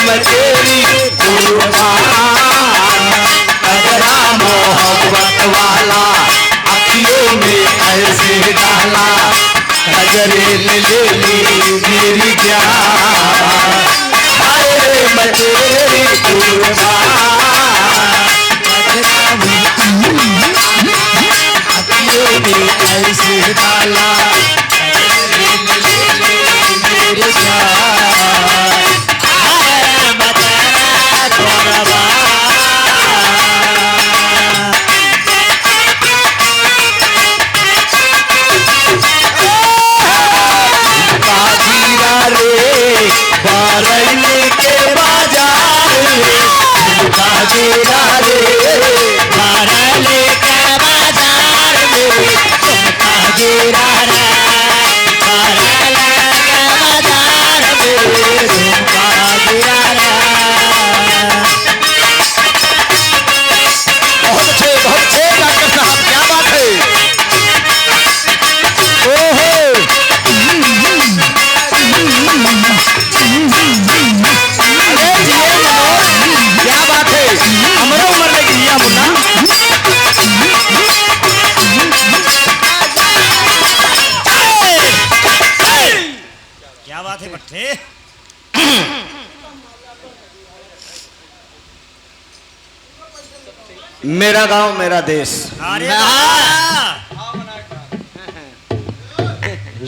मचेरी कजरा मोहब्बत वाला अखियों में ऐसे डाला कजरे ने ले ली मेरी जान हाय रे मचेरी अखियों में ऐसे डाला मेरी जान बारैली के बाजार में काजीरा रे बारैली के बाजार में काजीरा रे बारैली के बाजार में काजीरा रे बहुत अच्छे डॉक्टर साहब क्या बात है ओहो क्या बात है हमारा उम्र में गिरिया मुन्ना क्या बात है भट्टे मेरा गांव मेरा देश अरे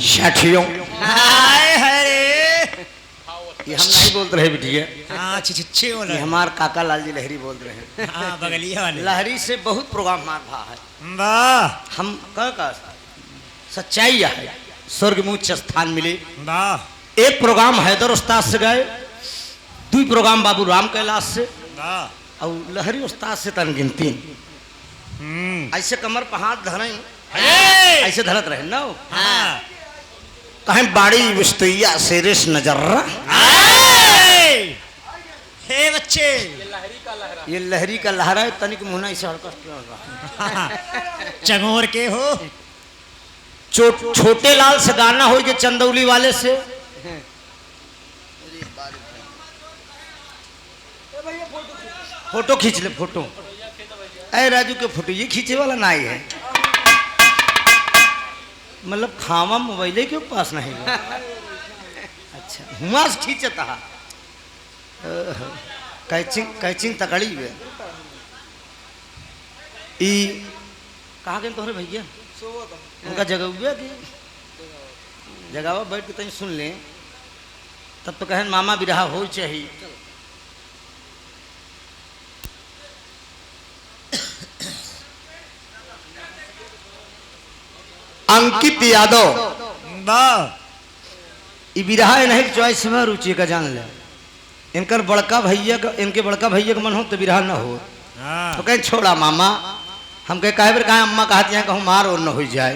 साथियों हाय हरे ये हम नहीं बोल रहे बिटिया हाँ छिछे बोल ये हमारे काका लाल जी लहरी बोल रहे हैं हाँ बगलिया वाले लहरी से बहुत प्रोग्राम हमार भा है वाह हम का सच्चाई है स्वर्ग में उच्च स्थान मिले वाह एक प्रोग्राम हैदर उस्ताद से गए दो प्रोग्राम बाबू राम कैलाश से वाह और लहरी उस्ताद से तन गिनती ऐसे कमर पर हाथ धरे ऐसे धरत रहे ना हाँ कहीं बाड़ी विस्तैया शेरिश नजर हे बच्चे ये लहरी का लहरा है तनिक मुहना ऐसे हड़का चंगोर के हो छोटे लाल से गाना हो के चंदौली वाले से फोटो खींच ले फोटो ऐ राजू के फोटो ये खींचे वाला ना ही है मतलब खावा मोबाइल के पास नहीं है अच्छा हुआ से खींचता कैचिंग तकड़ी है ई कहाँ गए तोहरे भैया उनका जगह हुआ कि जगह बैठ के तनी सुन ले तब तो कहें मामा बिरहा हो चाहिए अंकित यादव बिरहा नहीं चॉइस में रुचि का जान ले इनके बड़का भैया का मन हो तो बिरहा न हो तो कहीं छोड़ा मामा हम कहे कहे कहा अम्मा कहती हैं कहूँ मार और न हो जाए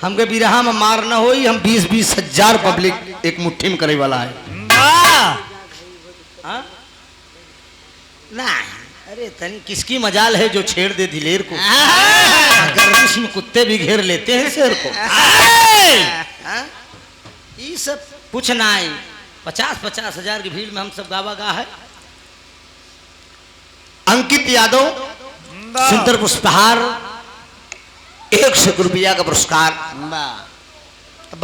हमके बिरहा में मार न हो हम 20-20 हजार पब्लिक एक मुट्ठी में करे वाला है ना अरे तनी किसकी मजाल है जो छेड़ दे दिलेर को गर्दिश में कुत्ते भी घेर लेते हैं शेर को ये सब कुछ ना है 50-50 हजार की भीड़ में हम सब गावा गा है अंकित यादव सुंदर पुष्पहार 100 रुपया का पुरस्कार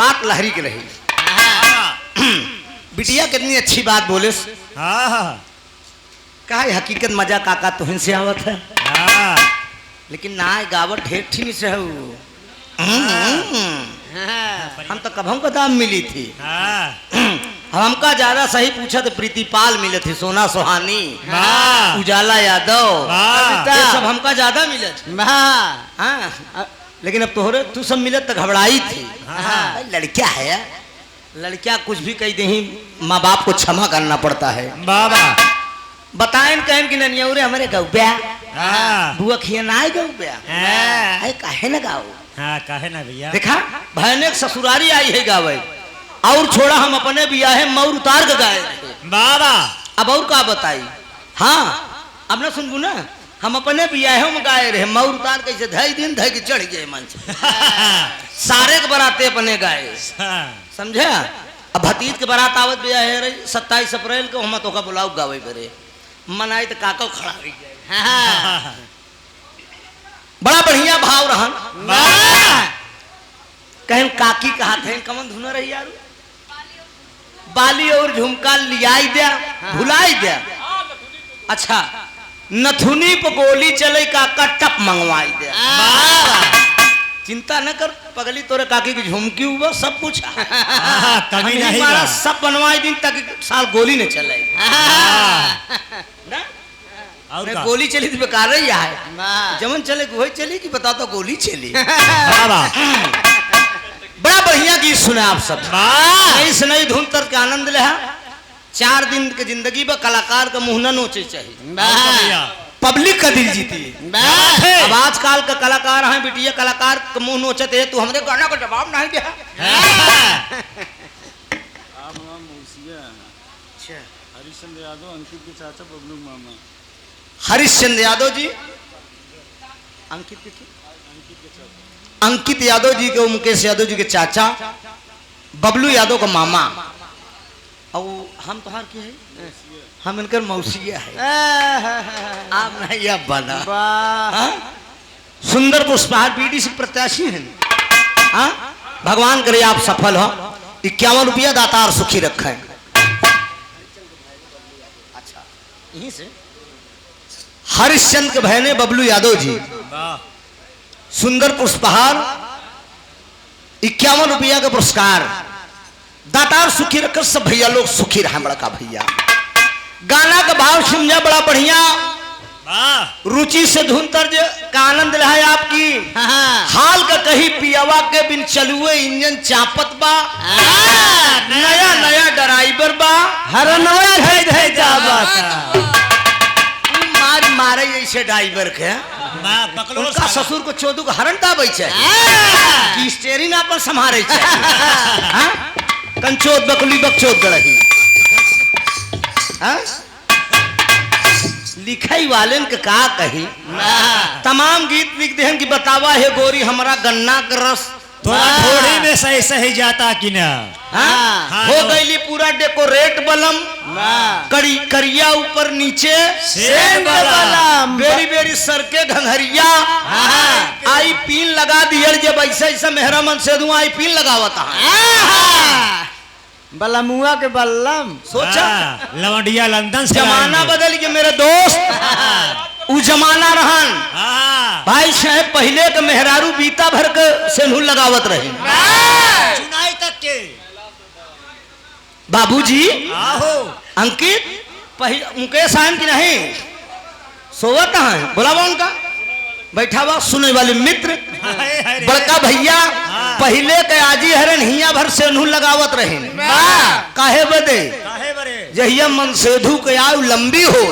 बात लहरी की रही बिटिया कितनी अच्छी बात बोले का हकीकत मजा काका तो हिंसे आवत है लेकिन ना गावत ढेर ठीक से है हम तो कभों का दाम मिली थी हमका ज्यादा सही पूछा तो प्रीतिपाल मिले थे सोना सोहानी उजाला यादव सब हमका ज्यादा मिले हाँ लेकिन अब तोहरे तू सब मिले तो घबराई थी लड़किया है लड़किया कुछ भी कही दे माँ बाप को क्षमा करना पड़ता है बाबा बताएं कहें कि ननियौरे हमारे गौब्या बुआ खिया ना गौब्या काहे ना गाओ काहे ना भैया देखा भयानक ससुरारी आई है गावे और छोड़ा हम अपने बिया है मौर उतार के गाए बाबा अब और का बताई हाँ अब ना सुनबू ना हम अपने बिया है हम गाए रहे मौर उतार कैसे धई दिन धई के चढ़ गए मंच सारे के बराते अपने गाए समझे अब भतीज के बारात आवत भी है रे 27 अप्रैल को हम तो का बुलाऊ गावे करे मनाई तो काको खड़ा हो जाए। बड़ा बढ़िया भाव रहन कहें काकी कहा थे कमन धुना रही यार बाली और झुमका लियाई दिया भुलाई दिया। अच्छा नथुनी पर गोली चले काका टप मंगवाई दिया। चिंता न कर पगली तोरे काकी की झुमकी हुआ सब कुछ कमी नहीं मारा सब बनवाई दिन तक साल गोली न चले और गोली चली तो बेकार ही है जमन चले वही चली कि बताओ तो गोली चली। बड़ा बढ़िया गीत सुने आप सब नई से नई धुन तर के आनंद ले 4 दिन के जिंदगी में कलाकार का मुंह न नोचे चाहिए पब्लिक का दिल जीती है। अब आजकल का कलाकार हैं बिटिया कलाकार का मुंह नोचते है तू हमारे गाना का जवाब नहीं दिया। हरिश्चंद्र यादव अंकित के चाचा बबलू मामा। हरिश्चंद्र यादव जी अंकित यादव जी के मुकेश यादव जी के चाचा बबलू यादव का मामा और हम तो की है हम इनकर मौसिया है आप नहीं अब बना सुंदर पुष्पहार बीडीसी प्रत्याशी हैं। हाँ भगवान करे आप सफल हो 51 रुपया दातार सुखी रखे। अच्छा यहीं से हरिश्चंद्र के बहने बबलू यादव जी सुंदर पुष्पहार 51 रुपया का पुरस्कार दातार सुखी रखकर सब भैया लोग सुखी रहे। बड़का भैया गाना का भाव समझा बड़ा बढ़िया रुचि से धुन तर्ज का आनंद रहा आपकी हाल का कहीं पियावा के बिन चलुए इंजन चापत बा नया नया ड्राइवर बा हर मार मारे ऐसे ड्राइवर के उनका ससुर को चोदू को हरण दाबै छै कि स्टीयरिंग अपन संभारे छै कंचोद बकली बकचोद गड़ही लिखाई वाले के का कही तमाम गीत लिख देहन कि बतावा है गोरी हमारा गन्ना का रस थोड़ी में सही सही जाता कि ना हो गई पूरा डेकोरेट बलम करी करिया ऊपर नीचे बलम बेरी बेरी सर के घंघरिया आई पीन लगा दियल जब ऐसा ऐसा मेहरा मन से दूं आई पीन लगावता बलमुआ के बल्लम सोचा लवंडिया लंदन से जमाना बदल गया मेरे दोस्त उ जमाना रहन भाई साहब पहले के मेहरारू बीता भर के सेनुर लगावत रहे चुनाई तक के बाबूजी आहो अंकित मुकेश आयन की नहीं सोवत है बोलावा उनका बैठा हुआ सुने वाले मित्र बड़का भैया पहले के आजी हरन हिया भर सेनू लगावत रहे काहे बदे जहिया मन सेधु के आयु लंबी हो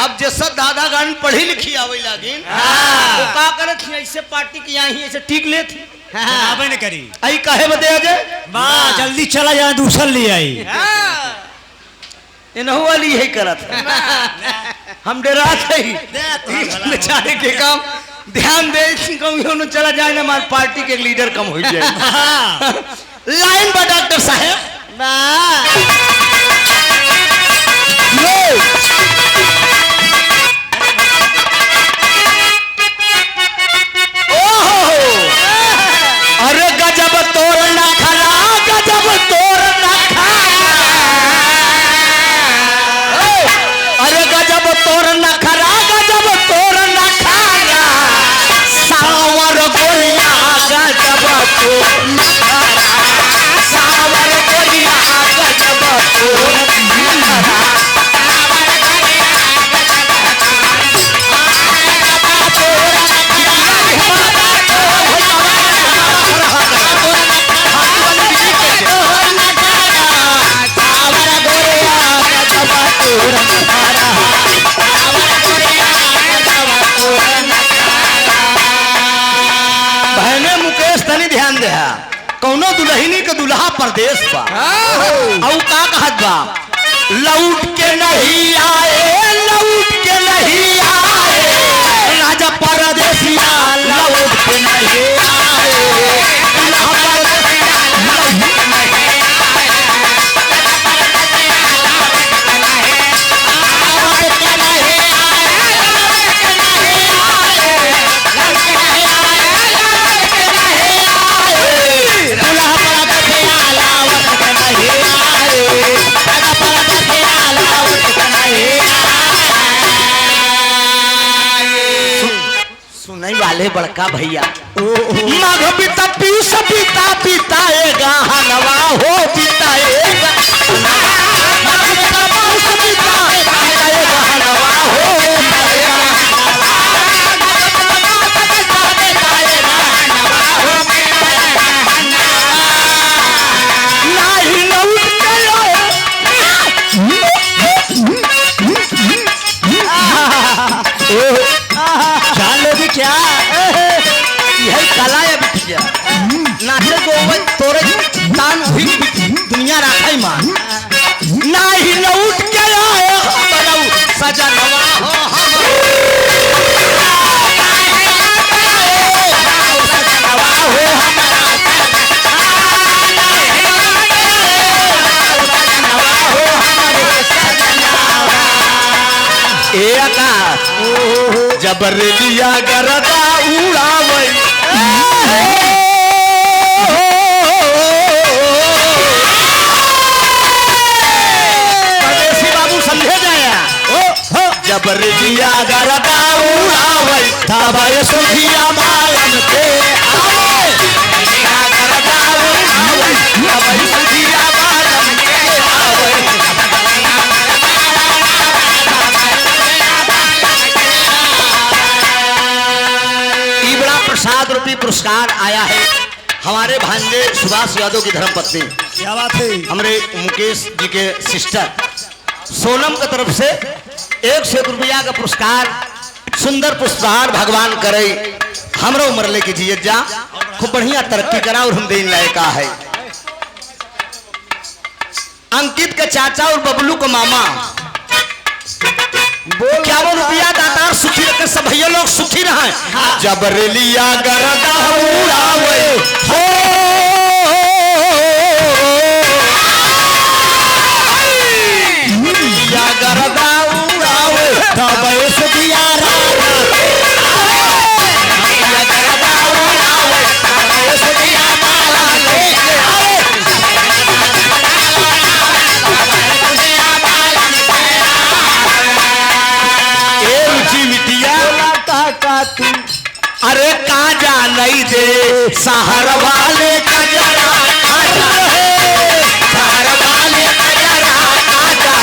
अब जैसा दादा गान पढ़ी लिखी आवे लागिन तो का करत थी ऐसे पार्टी की यहीं ऐसे टिक ले थी आवे न करी आई काहे बदे अजय मां जल्दी चला जा दूसर ले आई इनहु वाली यही करत हम डरा थे बेचारे के काम ध्यान दे कहूँ चला जाए ना हमारे पार्टी के लीडर कम हो जाए लाइन बा डॉक्टर साहब अरे गजब तोर ना खला गजब तोर ना खाया अरे गजब तोर ना खरा गजब तोर ना खाया सावर गोरिया गजब तोर ना खरा सावर गोरिया गजब तोर ना खरा बहने मुकेश तनी ध्यान दे कौनो दुल्हनी के दुल्हा परदेश बा औ का कहत बा लौट के नहीं आए लौट के नहीं आए राजा परदेसिया लौट के नहीं आए दुल्हा परदेसिया लौट के नहीं आए काले बड़का भैया माघ पिता पीस पिता पिताएगा हनवा हो पिताएगा माघ पिता पीस पिता पिताएगा हनवा हो क्या यही कला है बिटिया नाचे को तोरे तान हुई दुनिया राखाई मान नाही लौट के आए बनऊ सजनवा हो जबरलिया गरदा उड़ावई परदेसी बाबू समझे जाया जबरलिया गरदा उड़ावई तबे सुखिया मालम के आवे गरदा उड़ावई तबे सुखिया मालम के आवे प्रसाद रूपी पुरस्कार आया है हमारे भांजे सुभाष यादव की धर्मपत्नी क्या बात है हमारे मुकेश जी के सिस्टर सोनम की तरफ से 100 रुपया का पुरस्कार सुंदर पुष्पहार भगवान करे हमरो उम्र लेके जिए जा खूब बढ़िया तरक्की करा और हम देने लायका है। अंकित के चाचा और बबलू को मामा क्या वो रुपया दातार सुखी रखे सब भैया लोग सुखी रहे जबरलिया गरदा उड़ावे हो या गरदा उड़ावे तबे सुखिया राजा या गरदा उड़ावे तबे सुखिया माला लेके आवे अरे काजा नहीं दे शहर वाले कजरा शहर वाले कजरा काजा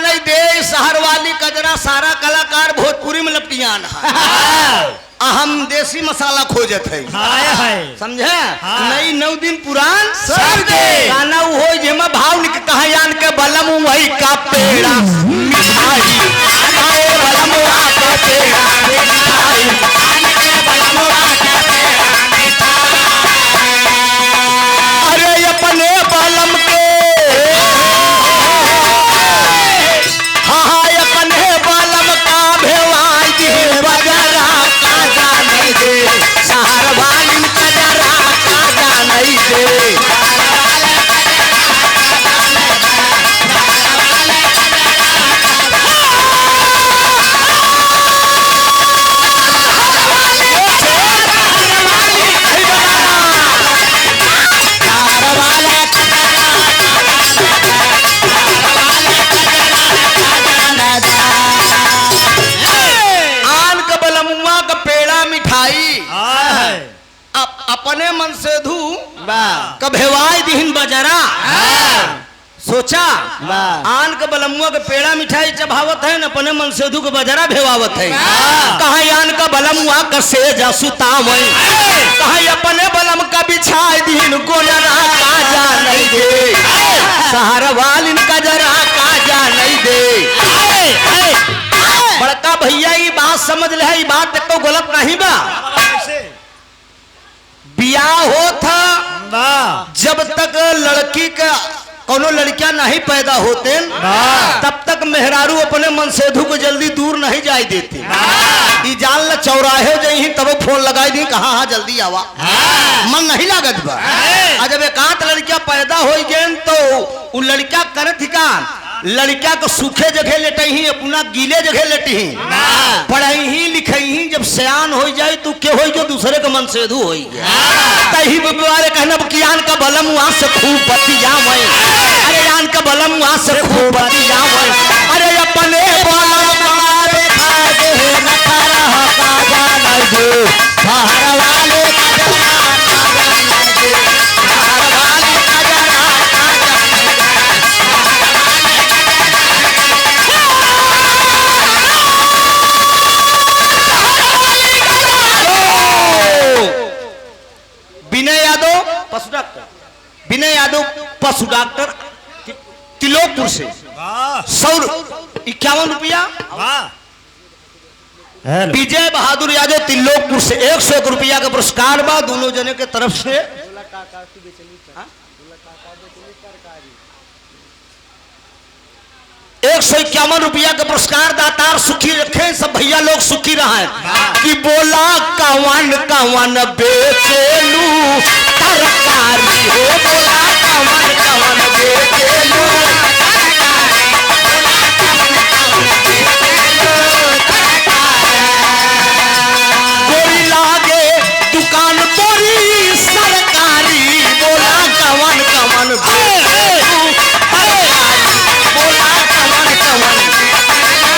नहीं सारा कलाकार भोजपुरी में लपटियान है हम देसी मसाला खोजत है समझे नई 9 दिन पुरान सब दे गाना हो जेमा भाव निक कहा यान के बलम वही का पेड़ा मिठाई आए बलम वा का पेड़ा मिठाई आने के बलम वा का पेड़ा मिठाई अरे अपने बलम के अपने मन से धू कभेवाई दिहिन बजरा सोचा आन के बलमुआ के पेड़ा मिठाई चबावत है न अपने मन से धू के बजरा भेवावत है कहा आन का बलमुआ का सेजा सुतावई कहा अपने बलम का बिछाई दिहिन गोजरा काजा नहीं दे सहारा वालिन का जरा काजा नहीं दे बड़का भैया ये बात समझ ले ये बात तो गलत नहीं बा बियाह हो था जब तक लड़की का कोनो लड़कियां नहीं पैदा होते तब तक मेहरारू अपने मन सेधु को जल्दी दूर नहीं जाए देते जान ल चौराहे जही तब फोन लगाई दी कहाँ हाँ जल्दी आवा मन नहीं लागत बा जब एकांत लड़किया पैदा हो गए तो उ लड़का करत ही का लड़का को सूखे जगह लेटे ही अपना गीले जगह लेटे ही पढ़ाई ही लिखाई ही जब सयान हो जाए तो के हो जो दूसरे का मन सेधु हो तही बारे कहना कि आन का बलम वहां से खूब बतिया मैं अरे आन का बलम वहां से खूब बतिया मैं अरे अपने बलम वाले खाजे न करह का जान दे बाहर वाले का जान दे बाहर वाले का विनय यादव पशु डॉक्टर विनय यादव पशु डॉक्टर तिलोकपुर से 151 रुपया विजय बहादुर यादव तिलोकपुर से 101 रुपया का पुरस्कार बा दोनों जने के तरफ से 151 रुपया का पुरस्कार दातार सुखी रखे सब भैया लोग सुखी रहे कि बोला कवन कवन बेचेलू तरकारी हो बोला कवन कवन बेचेलू गोरी लागे दुकान तोरी सरकारी बोला कवन कवन बेचेलू तरकारी बोला कवन कवन बोला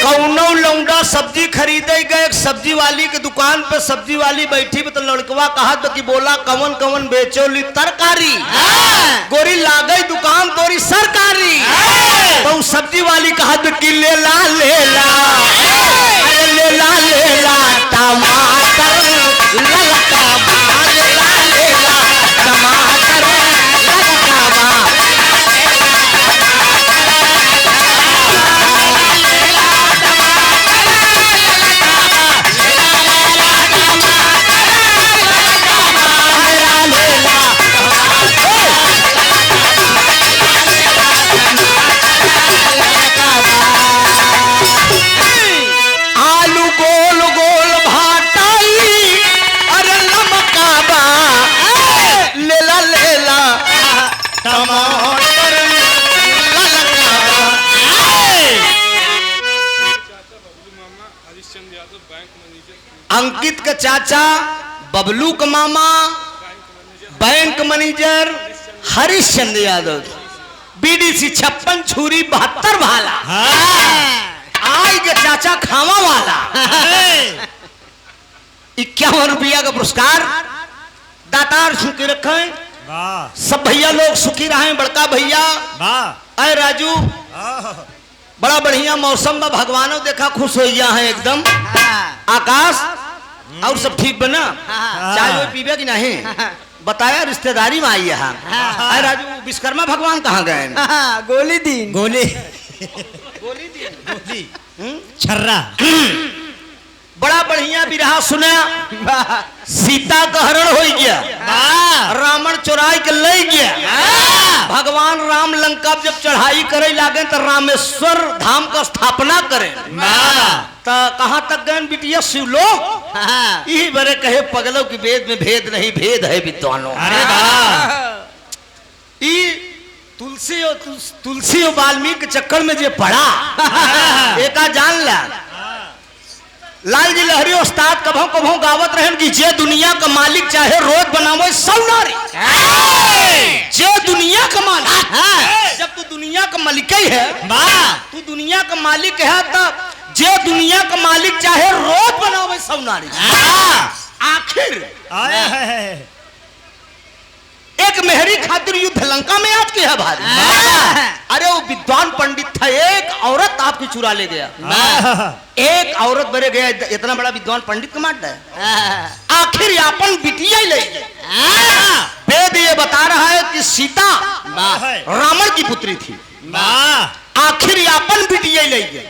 कौनो लौंडा सब्जी खरीदे गए एक सब्जी वाली के दुकान पे सब्जी वाली बैठी तो लड़कवा कहा तो कि बोला कवन कवन बेचोली तरकारी गोरी लागई दुकान तोरी सरकारी तो सब्जी वाली कहा तो कि लेला लेला अरे लेला टमाटर ललका बा लेला लेला टमाटर ललका बा आलू गोल गोल भाटाई अरे लमका बा लेला लेला टमाटर ललका बा हरिश्चंद्र यादव बैंक मैनेजर अंकित का चाचा बबलू का मामा bank manager Harishchandra Yadav BDC 56 छुरी 72 भाला आई के चाचा खावा वाला 51 रुपया का पुरस्कार दातार सुखी रखे सब भैया लोग सुखी रहे बड़का भैया अय राजू बड़ा बढ़िया मौसम में भगवानों देखा खुश हो गया है एकदम आकाश और सब ठीक बना चाय वो पीबे कि नहीं बताया रिश्तेदारी में आई यहाँ अरे राजू विश्वकर्मा भगवान कहाँ गए गोली दीन गोली गोली दी गोली छर्रा बड़ा बढ़िया विरहा सुना सीता का हरण हो गया रावण चुराई के ले गया भगवान राम लंका जब चढ़ाई करे लागे तो रामेश्वर धाम का स्थापना करे तो कहाँ तक गए बिटिया शिवलोक यही बड़े कहे पगलों की वेद में भेद नहीं भेद है विद्वानों तुलसी और वाल्मीकि के चक्कर में जो पड़ा एका जान ला लाल जी लहरी उस्ताद कभों कभों गावत रहन कि जे दुनिया का मालिक चाहे रोज बनावे सब नारी जे दुनिया का मालिक जब तू दुनिया का मालिक ही है तू दुनिया का मालिक है तब जे दुनिया का मालिक चाहे रोज बनावे सब नारी आखिर एक मेहरी खातिर युद्ध लंका में आज किया भारी अरे वो विद्वान पंडित था एक औरत आपकी चुरा ले गया एक औरत बरे गया इतना बड़ा विद्वान पंडित को मारता है आखिर अपन बिटिया ही ले गया वेद ये बता सीता रावण की पुत्री थी, आखिर अपन बिटिया ले गए,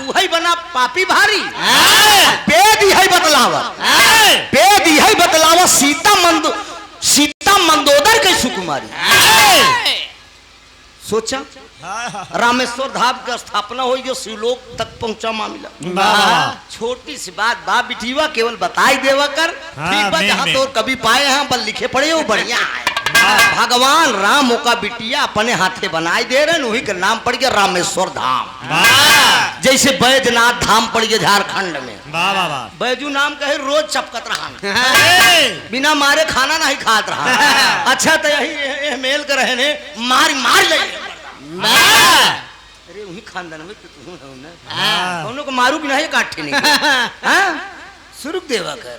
वही बना पापी भारी। वेद यही बतलावा सीता मंदोदर के सुकुमारी। सोचा रामेश्वर धाम की स्थापना हुई, जो शिवलोक तक पहुंचा मामला। छोटी सी बात बा बिटिया केवल बताई देवा कर, ठीक बा, जहां तो कभी पाए हैं बल लिखे पड़े हो बढ़िया है। भगवान राम का बिटिया अपने हाथे बनाई दे रहे, वही का नाम पड़ गया रामेश्वर धाम। जैसे बैजनाथ धाम पड़ गया झारखंड में, बैजू नाम कहे रोज चपकत रहा, बिना मारे खाना नहीं खात रहा। अच्छा तो यही मेल कर रहे ने मार ले, अरे वही खानदान में दोनों को मारू भी नहीं, काटे नहीं शुरू देवा कर।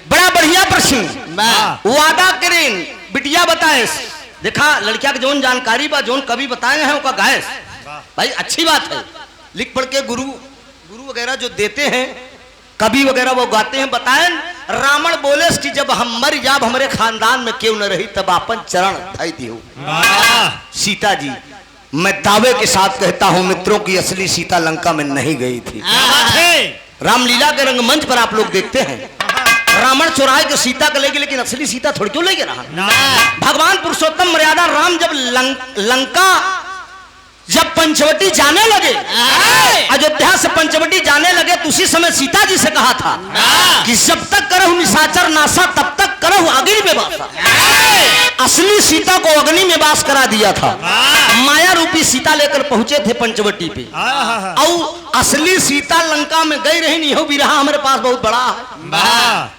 बड़ा बढ़िया प्रश्न, वादा करें बिटिया बताए। देखा लड़किया के जोन जानकारी बा, जोन कभी बताए हैं उनका गायस भाई अच्छी बात है। लिख पढ़ के गुरु वगैरह जो देते हैं, कवि वगैरह वो गाते हैं। बताएं रावण बोले कि जब हम मर जाब हमारे खानदान में क्यों न रही, तब अपन चरण धाई दियो। सीता जी मैं दावे के साथ कहता हूं मित्रों की असली सीता लंका में नहीं गई थी। रामलीला के रंगमंच पर आप लोग देखते हैं, रावण चुराए के सीता को ले गए, लेकिन असली सीता थोड़ी क्यों ले गया रहा। भगवान पुरुषोत्तम मर्यादा राम जब लंका जब पंचवटी जाने लगे, अयोध्या से पंचवटी जाने लगे, तो उसी समय सीता जी से कहा था कि जब तक करहु निशाचर नासा तब तक करहु अग्नि में वासा। असली सीता को अग्नि में वास करा दिया था, माया रूपी सीता लेकर पहुंचे थे पंचवटी पे। और असली सीता लंका में गई रही नहीं हो, बिरहा हमारे पास बहुत बड़ा है।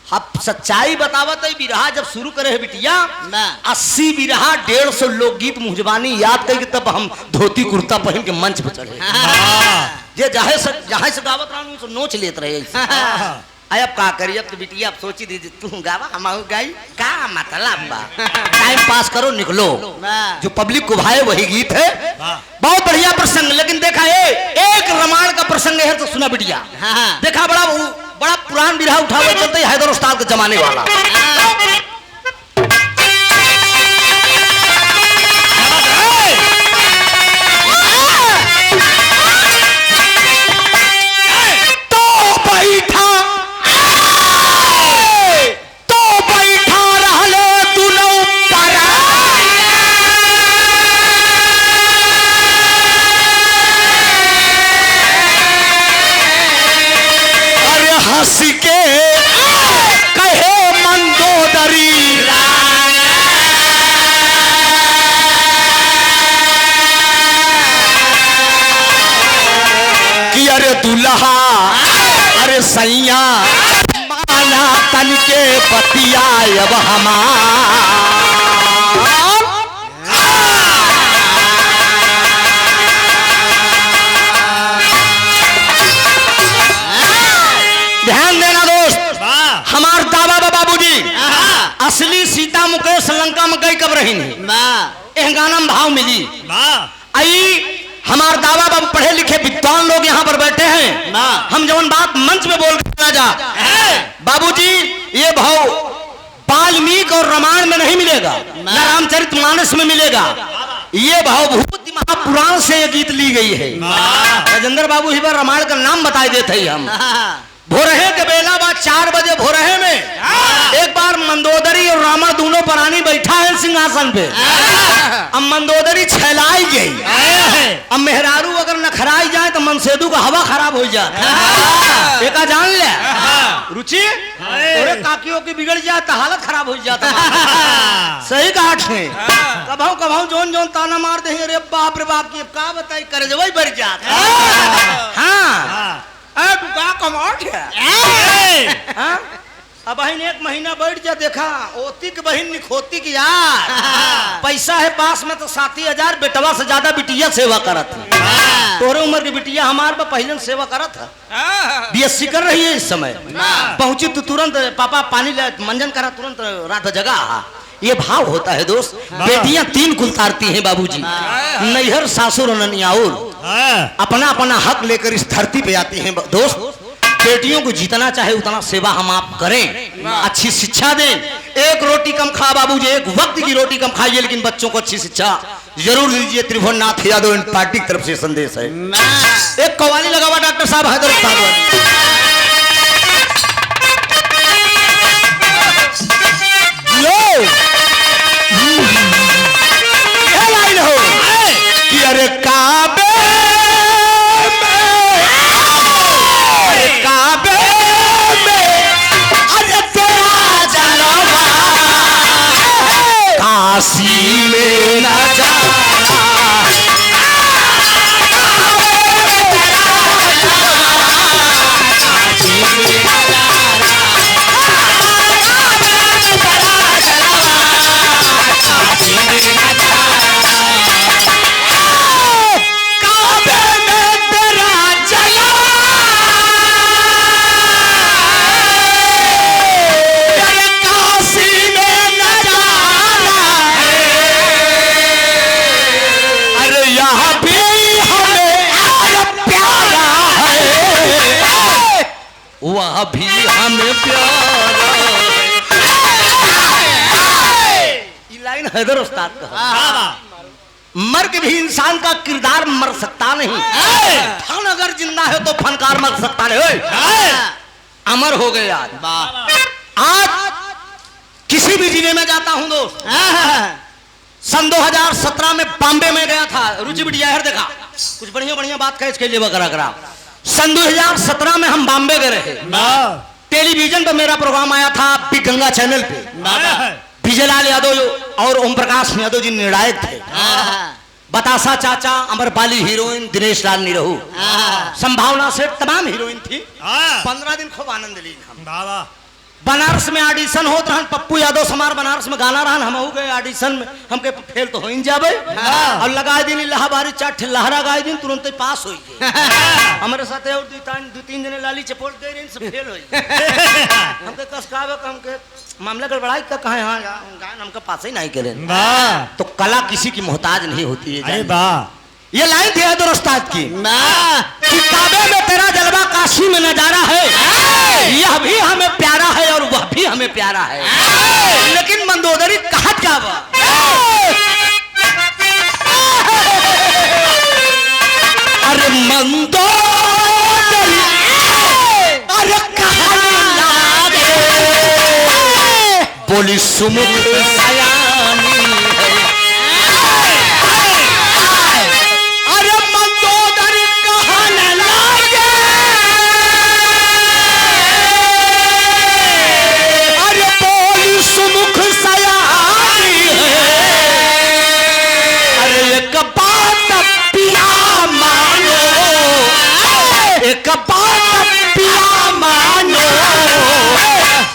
अब सच्चाई बतावत है, बिरहा जब शुरू करे है बिटिया 80 बिरहा 150 लोकगीत मुहजबानी याद करके तब हम धोती कुर्ता पहन के मंच पे चढ़े। ये जहाँ से गावत रहा हूँ नोच लेते रहे। अब का करिए, अब तो बिटिया अब सोची दीजिए तू गावा हम गाई का मतलब बा, टाइम पास करो निकलो, जो पब्लिक को भाए वही गीत है। बहुत बढ़िया प्रसंग, लेकिन देखा एक रामायण का प्रसंग है तो सुना बिटिया। देखा बड़ा पुरान बिरहा उठावे चलते हैदर उस्ताद के जमाने वाला। हंसी के कहे मंदोदरी कि अरे दुल्हा अरे सैया माना तन के बतिया अब हमार। ध्यान देना दोस्त, हमार दादा बाबूजी असली सीता मुकेश लंका में गई कब रही गाना में भाव मिली। आई हमार दादा बाबू पढ़े लिखे विद्वान लोग यहाँ पर बैठे हैं, हम जवन बात मंच में बोल के जा बाबूजी, ये भाव वाल्मीकि और रामायण में नहीं मिलेगा, न रामचरितमानस में मिलेगा। ये भाव भूति महापुराण से ये गीत ली गई है। राजेंद्र बाबू ही बार रामायण का नाम बताई देते ही हम। भोरहे के बेला बाद 4 बजे भोरहे में एक बार मंदोदरी और रावण दोनों प्राणी बैठा है सिंहासन पे। अब मंदोदरी छलाई गई, अब मेहरारू अगर नखराई जाए तो मनसेदू का हवा खराब हो जाए। एका जान ले रुचि, अरे काकियों की बिगड़ जाए तो हालत खराब हो जाता। सही कहा कभाऊ जोन जोन ताना मार दे, अरे बाप रे बाप की का बताई कर जवाई बढ़ जाता। हाँ अब बहन 1 महीना बैठ जा, देखा ओती की बहन निखोती की यार पैसा है पास में तो 7,000 बेटवा से ज्यादा बिटिया सेवा करत है। तोरे उम्र की बिटिया हमार पर पहले सेवा करत है, BSc कर रही है इस समय। पहुंची तो तुरंत पापा पानी ले मंजन करा, तुरंत रात जगह। ये भाव होता है दोस्त। बेटियां 3 कुल तारती हैं बाबूजी, नैहर सासुर और ननियाउर। अपना अपना हक लेकर इस धरती पे आती हैं दोस्त। बेटियों को जितना चाहे उतना सेवा हम आप करें, अच्छी शिक्षा दें। एक रोटी कम खा बाबूजी, एक वक्त की रोटी कम खाइए, लेकिन बच्चों को अच्छी शिक्षा जरूर दीजिए। त्रिभुवननाथ यादव इन पार्टी की तरफ से संदेश है। एक कव्वाली लगा हुआ डॉक्टर साहब हैदर उस्ताद वाली। अरे काबे में, अरे काबे में, अरे तेरा जलवा काशी में न जाना। वह भी हमें प्यारा है। ये लाइन हैदर उस्ताद का। मर के भी इंसान का किरदार मर सकता नहीं। फन अगर जिंदा है तो फनकार मर सकता नहीं। अमर हो गए आज किसी भी जिले में जाता हूं दोस्त। सन 2017 में बॉम्बे में गया था, रुचि बिटिया देखा कुछ बढ़िया बढ़िया बात कैच के लिए करा। सन 2017 में हम बॉम्बे गए रहे। टेलीविजन पर मेरा प्रोग्राम आया था पी गंगा चैनल पे। विजयलाल यादव और ओम प्रकाश यादव जी निर्णायक थे। बतासा चाचा, अमरपाली हीरोइन, दिनेश लाल निरहू, संभावना से तमाम हीरोइन थी। 15 दिन खूब आनंद ली हम। बनारस में ऑडिशन होत रहन, पप्पू यादव समार बनारस में गाना रहन, हम हो गए ऑडिशन में, हमके फेल तो हो ही जाबे। और लगाए दिन इलाहाबादी चाट लहरा गाए दिन तुरंत ही पास हो गए। हमारे साथ और दो तीन जने लाली चपोट गए रहे, सब फेल हो गए। हमके कसकावे हमके मामला गड़बड़ाई का कहां हां गान हमका पास ही नहीं करे। तो कला किसी की मोहताज नहीं होती है। अरे वाह, ये लाइन थी हैदर उस्ताद की कि काबे में तेरा जलवा काशी में नजारा है, यह भी हमें प्यारा है और वह भी हमें प्यारा है। लेकिन मंदोदरी कहा क्या अरे मंदोदरी अरे बोली सुमुख सयानी है। अरे मंदोदरी कहने लागे, अरे बोली सुमुख सयानी है। अरे एक बात पिया मानो, एक बात पिया मानो,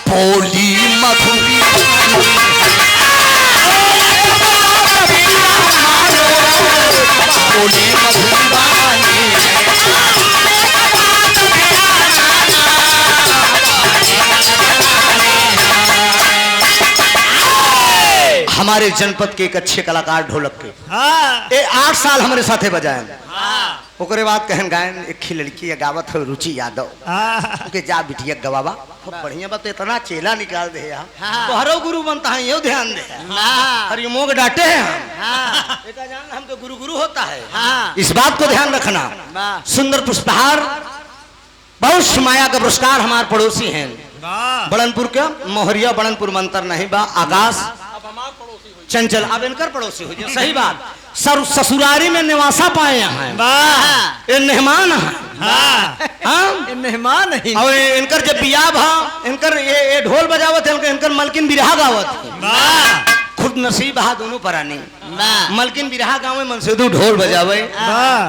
बोली मधुरी हमारे जनपद के एक अच्छे कलाकार ढोलक के 8 साल हमारे साथे बजाए। ओकरे बाद कहन गायन एक खी लड़की गावत है रुचि यादव के जा बिटिया गवावा खूब बढ़िया बात। इतना चेला निकाल दे तो हरो गुरु बनता है, यो ध्यान दे। हरि मोग डांटे हैं हम, बेटा जान हमको गुरु गुरु होता है, इस बात को ध्यान रखना। सुंदर पुष्पहार बहुत माया का पुरस्कार हमारे पड़ोसी हैं बड़नपुर के मोहरिया, बड़नपुर मंतर नहीं बा आकाश चंचल, अब इनकर पड़ोसी हो। सही बात, ससुरारी में निवासा पाए यहाँ ये मेहमान है। मेहमान नहीं। और इनकर जब बियाह भा इनकर ये ढोल बजावत है, इनकर मलकिन बिरहा गावत है। खुद नसीब हा दोनों परानी मलकिन बिरहा गाँव में मनसेदू ढोल बजावे।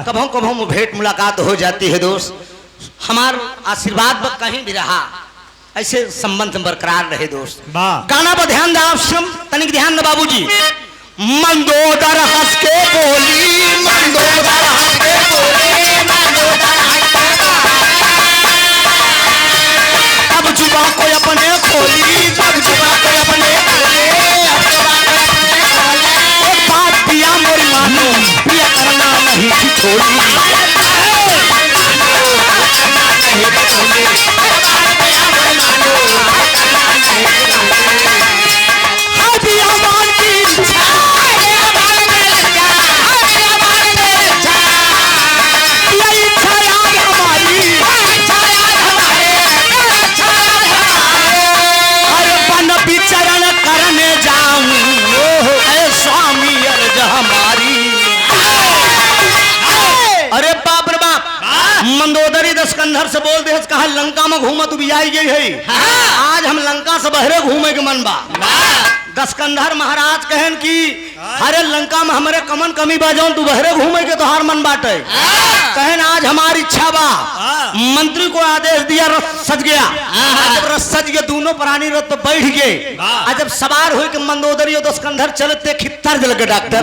कभों कभों भेंट मुलाकात हो जाती है दोस्त। हमार आशीर्वाद कहीं भी रहा, ऐसे संबंध बरकरार रहे दोस्त। गाना पर ध्यान दे आप सब, तनिक ध्यान दे बाबूजी। मंदोदर हंस के बोली, मंदोदर हंस के बोली, मंदोदर हंस के तब जुबा को अपने खोली, तब जुबा को अपने बात पिया मोरी मानो, पिया करना नहीं छोड़ी। दस्कंधर से बोल दे कहा लंका में घूमा तू भी आई गई है। आज हम लंका से बहरे घूमे के मन बा। दस्कंधर महाराज कहन कि अरे लंका में हमारे कमन कमी बाजौन तू बहरे घूमे के तोहार मन बाटे। कहन आज हमारी इच्छा बा। मंत्री को आदेश दिया, रथ सज गया। जब रथ सज गया दोनों प्राणी रथ पे बैठ गए। जब सवार हुए कि मंदोदरी और दस्कंधर चलते खित्तर जल के डॉक्टर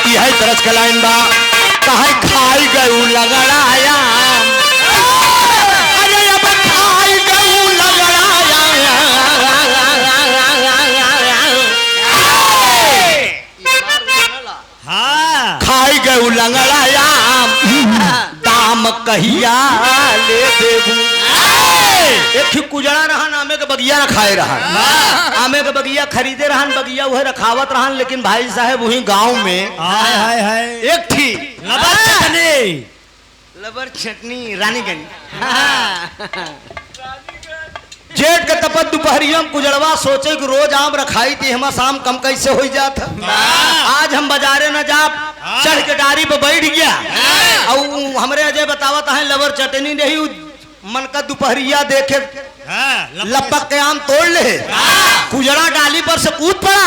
यही तरस के लाइन बा कहा खाई गऊ लगड़ाया। अरे अब खाई गऊ लगड़ाया। हाँ खाई गऊ लगड़ाया दाम कहिया ले देबू। एक कुजड़ा रहन आमे के बगिया खाए रहन। आमे के बगिया खरीदे रहन, बगिया वह रखावत रहन। लेकिन भाई साहब वही गांव में हाय हाय हाय एक थी लबर चटनी रानीगंज। जेठ के तपत दोपहरियों कुजड़वा सोचे कि रोज आम रखाई थी हम शाम कम कैसे हो जात। आज हम बाजारे न जा चढ़ के डारी पे बैठ गया और हमरे अजय बतावत है लबर चटनी नहीं मन का दोपहरिया देखे लपक के आम तोड़ ले। कुजड़ा डाली पर से कूद पड़ा।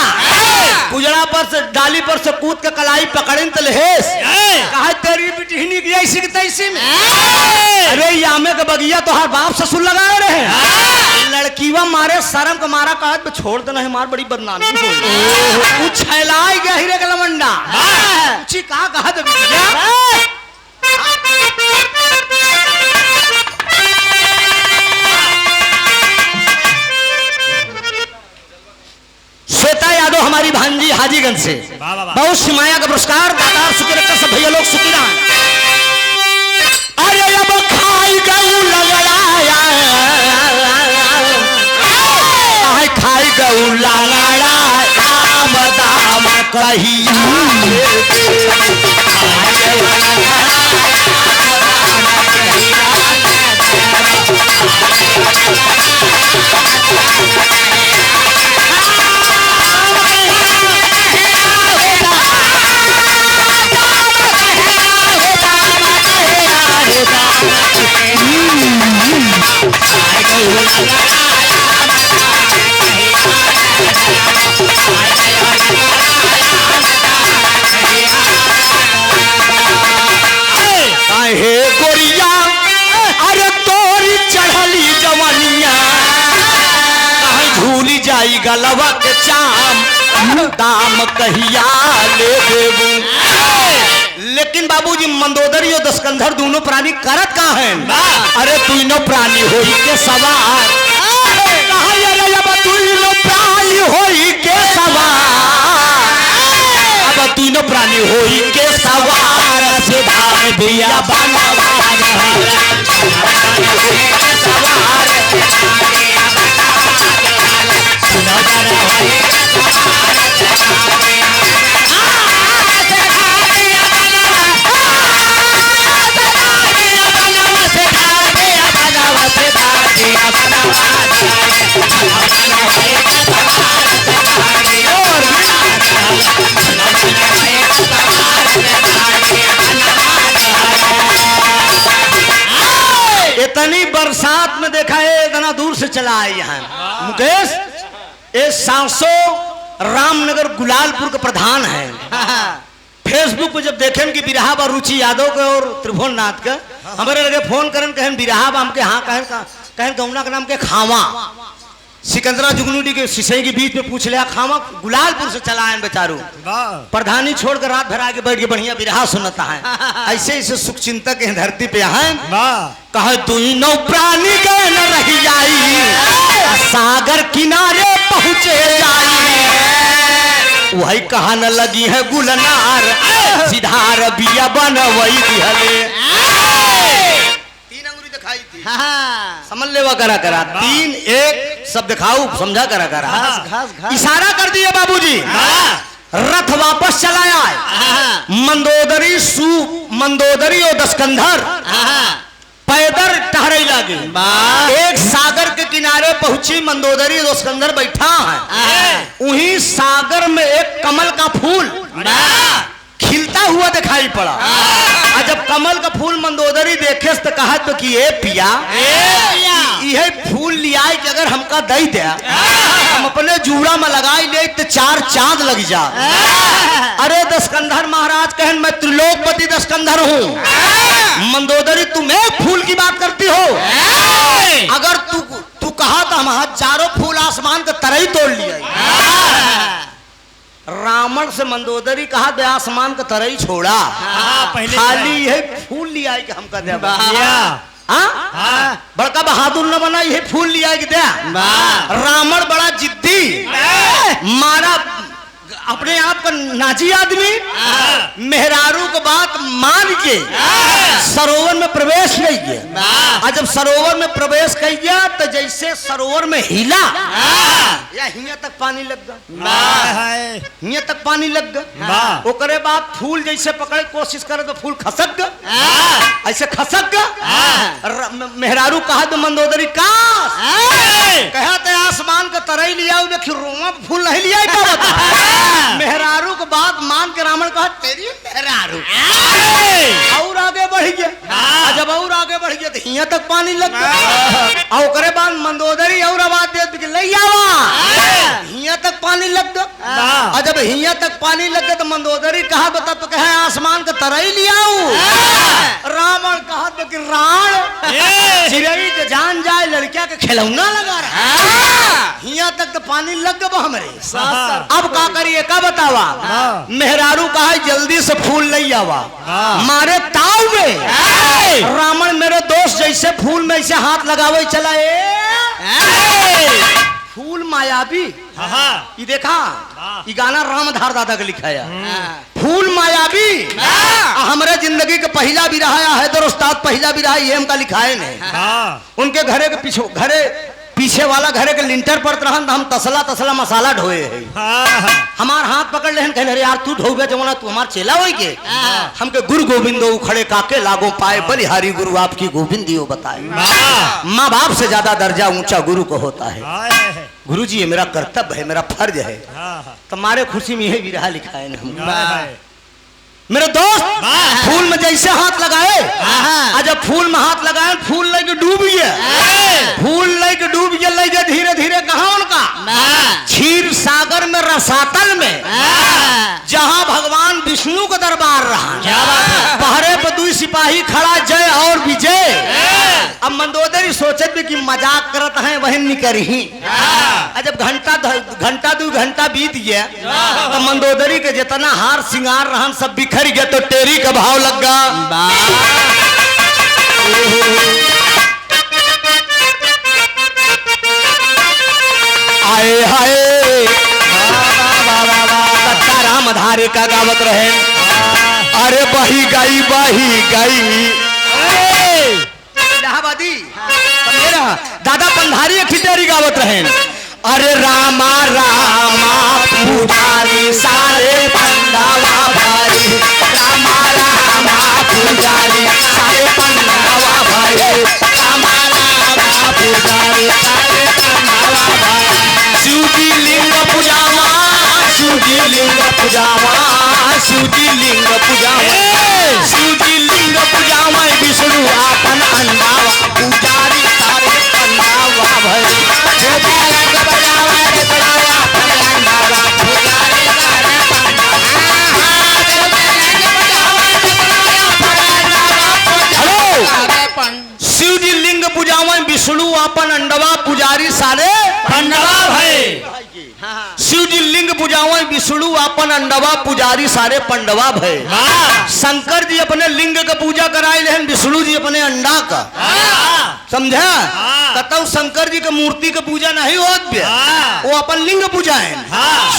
कुजड़ा पर से डाली पर से कूद के कलाई पकड़न तो लेस कहा तेरी बिटहनी की ऐसी की तैसी में। अरे यामे के बगिया तो हर बाप ससुर लगाए रहे। लड़कीवा मारे शर्म का मारा कहा छोड़ देना है मार बड़ी बदनामी हो। छैलाई गया हीरे का लमंडा कहा तो श्वेता यादव हमारी भांजी हाजीगंज से बहुत सिमाया का पुरस्कार दातार सुखी रखकर सब भैया लोग सुखी रहा। अरे अब खाई गऊ लगड़ाया। खाई गऊ लगड़ाया दाम कहिया हे गोरिया अरे तोरी चढ़ली जवनिया झूली जाई गलवा के चाम दाम कहिया ले देबू। लेकिन बाबूजी मंदोदरी और दस्कंधर दोनों प्राणी करत का है। अरे तीनों प्राणी होई के सवार तीनों प्राणी होई के सवार। अब तीनों प्राणी होई के सवार सिधार दिया बनवा इतनी बरसात में देखा है इतना दूर से चला है यहाँ मुकेश। ये 700 रामनगर गुलालपुर का प्रधान है। फेसबुक पे जब देखें कि बिरहा बा रुचि यादव के और त्रिभुवन नाथ के हमारे लगे फोन करें कहन बिरहा बा हमके हाँ कहन गौना के नाम के खावा सिकंदरा जुगनूडी के सिसई के बीच में पूछ लिया खावा गुलालपुर से चला है बेचारू। प्रधानी छोड़कर रात भर आगे बैठ के बढ़िया बिरहा सुनता है। ऐसे ऐसे सुख चिंतक है धरती पे है। कहे दोनों प्राणी के न रही जाई सागर किनारे पहुंचे जाई। वही कहा न लगी है गुलनार सिधार बिया बनवई दिहले। समझ लेवा करा करा 3 1 सब दिखाऊ समझा करा करा इशारा कर दिया बाबूजी। रथ वापस चला आए। मंदोदरी और दस्कंधर पैदल टहरे लगे। एक सागर के किनारे पहुंची मंदोदरी, सिकंदर बैठा है। वहीं सागर में एक कमल का फूल खिलता हुआ दिखाई पड़ा। और जब कमल का फूल मंदोदरी देखे तो कहा तो कि ए पिया यह फूल लिया कि अगर हमका दई दे हम अपने जूड़ा में लगाई ले तो 4 चांद लग जा। अरे दशकंधर महाराज कहन मैं त्रिलोकपति दशकंधर हूँ। मंदोदरी तुम एक फूल की बात करती हो, अगर तू कहा तो हम हजारों फूल आसमान के तरह तोड़ लिया। रावण से मंदोदरी कहा दे आसमान के तरह ही छोड़ा, खाली यही फूल लिया कि हमका दे। बड़का बहादुर न बना, यही फूल लिया कि दे। रावण बड़ा जिद्दी, मारा अपने आप का नाजी आदमी, मेहरारू को बात मान के सरोवर में प्रवेश नहीं किया। और जब सरोवर में प्रवेश कर गया तो जैसे सरोवर में हिला या हिया तक पानी लग गया, हिया तक पानी लग गया। ओकरे बाद फूल जैसे पकड़े कोशिश करे तो फूल खसक गया, ऐसे खसक गया। मेहरारू कहा तो मंदोदरी का कहा तो आसमान का तरह लिया, रोमा फूल नहीं लिया क्या बता। मेहरारू को बात मान के रावण कहा तेरी मेहरारू, और आगे बढ़ गया। जब और आगे बढ़ गया तो हिया तक पानी लग गया। और ओकरे बाद मंदोदरी और आवाज दे के ले आवा, हिया तक पानी लग गया। और जब हिया तक पानी लग गया तो मंदोदरी कहा बता तो कहे आसमान का तरह ही लिया। रावण कहा तो कि राण चिड़ई के जान जाए लड़किया के खिलौना लगा रहा, हिया तक तो पानी लग गया हमरे। अब का करिए का बतावा। मेहरारू कहा जल्दी से फूल नहीं आवा, मारे ताव में रावण मेरे दोस्त जैसे फूल में ऐसे हाथ लगावे चला। फूल मायावी, ये देखा ये गाना रामधार दादा का लिखाया। फूल मायावी हमारे जिंदगी के पहला भी रहा है, हैदर उस्ताद पहला भी रहा, ये हमका लिखाए नहीं। उनके घरे के पीछे वाला घरे के लिंटर पर रहन हम तसला मसाला ढोए है। हमार हाथ पकड़ लेहन कहले अरे यार तू ढोबे जमाना तू हमार चेला होई के। हमके गुरु गोविंदो उखड़े काके लागो पाए, बलिहारी गुरु आपकी गोविंदियो बताए। माँ बाप से ज्यादा दर्जा ऊंचा गुरु को होता है। गुरु जी ये मेरा कर्तव्य है, मेरा फर्ज है। तुम्हारे खुशी में यही भी रहा लिखा है ना। मेरे दोस्त फूल में जैसे हाथ लगाए, जब फूल में हाथ लगाए फूल लेके डूब गया। फूल लेके डूब गया, लेके धीरे धीरे कहा उनका क्षीर सागर में रसातल में जहां भगवान विष्णु का दरबार रहा। पहरे पर 2 सिपाही खड़ा, जय और विजय। अब मंदोदरी सोचत भी कि मजाक करत हैं वही निकरही। जब घंटा 2 घंटा बीत गया तो मंदोदरी के जितना हार सिंगार रहन सब बिखर गया, तो टेरी का भाव लग गया। आए हाय राम धारे का गावत रहे। अरे बही गई इलाहाबादी दादा पंधारी एक टेरी गावत रहे। अरे रामा रामा पुजारी सारे पंडावा भाई, रामा रामा पुजारी सारे पंडावा भाई, रामा रामा पुजारी सारे पंडावा भाई। शिवजी लिंग पूजावा, शिवजी लिंग पूजावा, शिवजी लिंग पूजावा, शिवजी लिंग पूजावा, विष्णु आपन अंडावा पुजारी सारे पंडावा भाई। शिवजी लिंग पूजावा विष्णु अपन अंडवा पुजारी सारे पंडवा भय। शिवजी लिंग पूजावा विष्णु अपन अंडवा पुजारी सारे पंडवा भय। शंकर जी अपने लिंग का पूजा कराए लेकिन विष्णु जी अपने अंडा का, समझा। कतौ शंकर जी के मूर्ति का पूजा नहीं होत, वो अपन लिंग पूजाएं।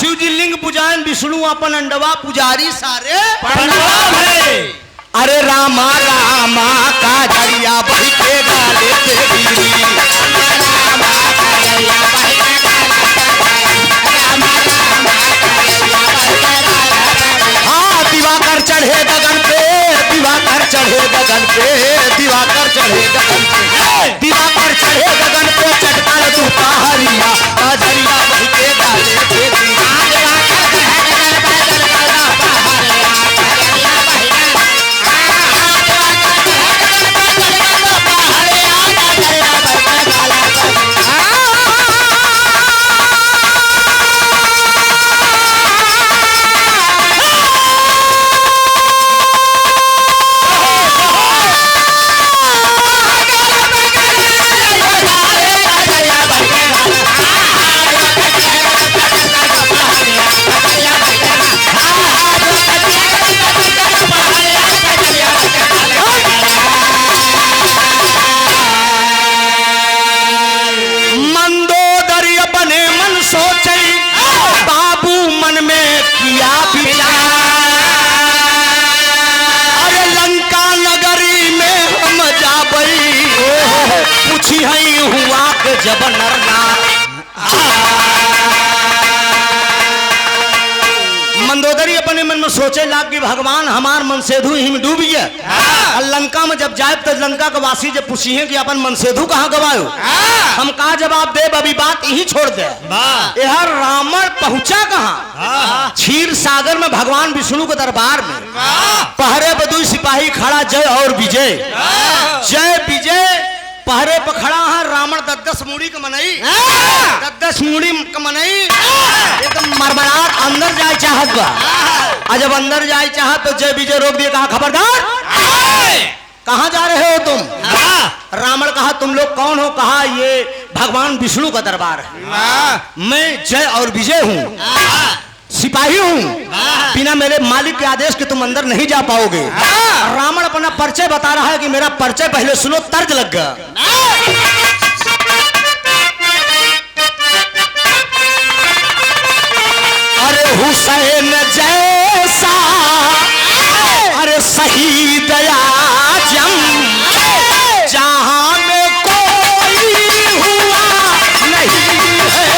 शिव जी लिंग पूजाएं, विष्णु अपन अंडवा पुजारी सारे पंडवा भय। अरे रामा रामा का जरिया बही के डाले तेरी, रामा का जरिया बही के दिवाकर चढ़े गगन पे, दिवाकर चढ़े गगन पे, दिवाकर चढ़े गगन पे, दिवाकर चढ़े गगन पे, चटका पूछी है हुआ के जब नरनार मंदोदरी अपने मन में सोचे लाग कि भगवान हमार मनसेधु ही में डूब गया। और लंका में जब जाए तो लंका के वासी जब पूछी है कि अपन मनसेधु कहाँ गवायो, हम कहा जवाब दे अभी बात यही छोड़ दे। यह रावण पहुंचा कहाँ? क्षीर सागर में भगवान विष्णु के दरबार में पहरे पर 2 सिपाही खड़ा, जय और विजय। जय विजय पहरे पर खड़ा है। रावण 10 मूड़ी के मनई 10 मूड़ी के मनई एकदम मरमराट अंदर जाए चाहत बा। और जब अंदर जाए चाहत तो जय विजय रोक दिए, कहा खबरदार कहाँ जा रहे हो तुम? रावण कहा तुम लोग कौन हो? कहा ये भगवान विष्णु का दरबार है, मैं जय और विजय हूँ, सिपाही हूँ, बिना मेरे मालिक के आदेश के तुम अंदर नहीं जा पाओगे। रावण अपना परिचय बता रहा है कि मेरा परिचय पहले सुनो, तर्ज लग गया। अरे हुसैन जैसा अरे शहीद आजम जहां में कोई हुआ नहीं है।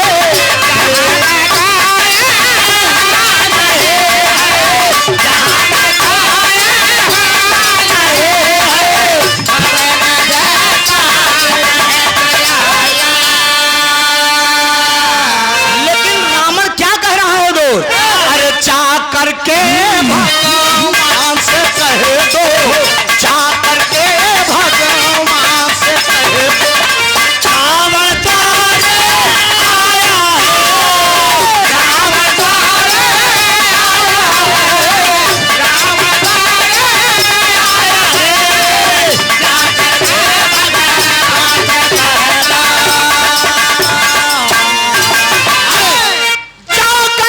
करके भगवान से कहे दो, जा करके भगवान से कहे दो, चावल तारे आया है, चावल तारे आया है, चावल तारे आया है, जा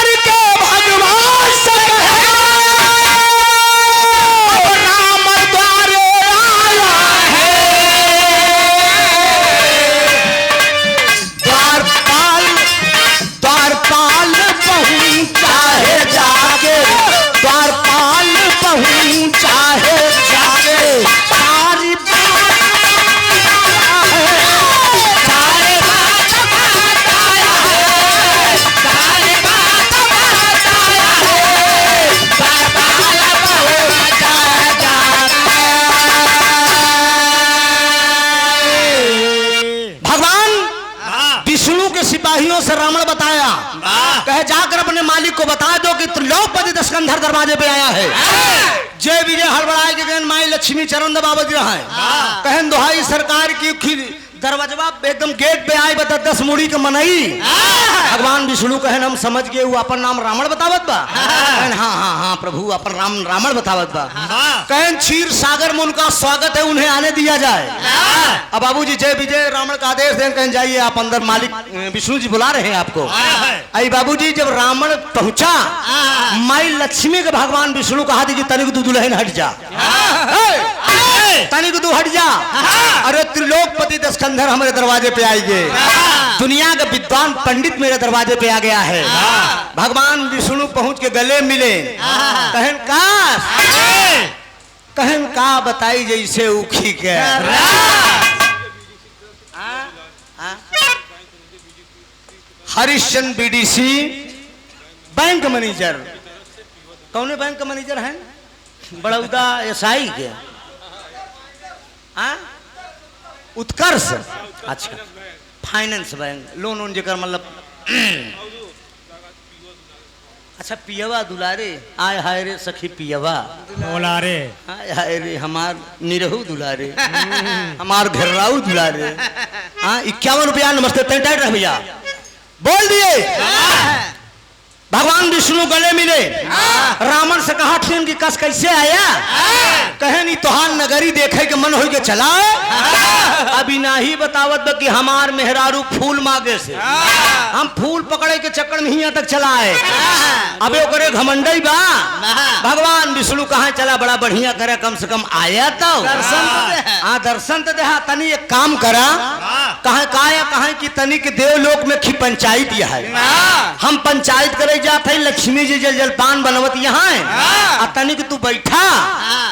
करके भगवान से सिपाहियों से रावण बताया, कहे जाकर अपने मालिक को बता दो कि त्रिलोकपति दशकंधर दरवाजे पे आया है। जय विजय हड़बड़ाए के गए माई लक्ष्मी चरण दबाव दिया है, कहन दुहाई सरकार की दरवाजा एकदम गेट पे आए बता 10 मूड़ी के मनई। भगवान विष्णु कहन हम समझ गए वो अपन नाम रावण बतावत बा। कहन हाँ हाँ हाँ प्रभु अपन नाम रावण बतावत बा। कहन क्षीर सागर में उनका स्वागत है, उन्हें आने दिया जाए। अब बाबूजी जय विजय रावण का आदेश दें, कहन जाइए आप अंदर, मालिक विष्णु जी बुला रहे हैं आपको। आई बाबूजी जब रावण पहुंचा माई लक्ष्मी के भगवान विष्णु कहा दीजिए तनिक तू दुल्हन हट जा, तनिक तू हट जा। अरे त्रिलोकपति दशकंधर हमारे दरवाजे पे आएंगे, दुनिया का विद्वान पंडित मेरे दरवाजे पे आ गया है। भगवान विष्णु पहुंच के गले मिले, कहन का बताई जैसे उखी के हरिश्चंद्र बीडीसी बैंक मैनेजर। कौन बैंक का मैनेजर है? बड़ौदा एसआई के उत्कर्ष, अच्छा फाइनेंस बैंक, लोन वोन जकर मतलब अच्छा पियवा दुलारे, आय हाय रे सखी पियवा दुलारे, आय हाय रे हमार निरहू दुलारे, हमार घर्राऊ दुलारे। हाँ 51 रुपया नमस्ते टाइट रह भैया बोल दिए। भगवान विष्णु गले मिले, रावण से कहा ट्रेन की कस कैसे आया? कहे नहीं तोहार नगरी देखे के मन हो के चला, अभी नहीं बतावत कि हमार मेहरारू फूल मांगे से हम फूल पकड़े के चक्कर में यहाँ तक चला है। अबे ओकरे घमंडई बा। भगवान विष्णु कहा चला बड़ा बढ़िया करे, कम से कम आया तो दर्शन तो देहा। तनी एक काम करा, कहे कि तनी के देवलोक में खी पंचायत यह है, हम पंचायत करे जाते लक्ष्मी जी जलपान बनवत यहाँ है, तनिक तू बैठा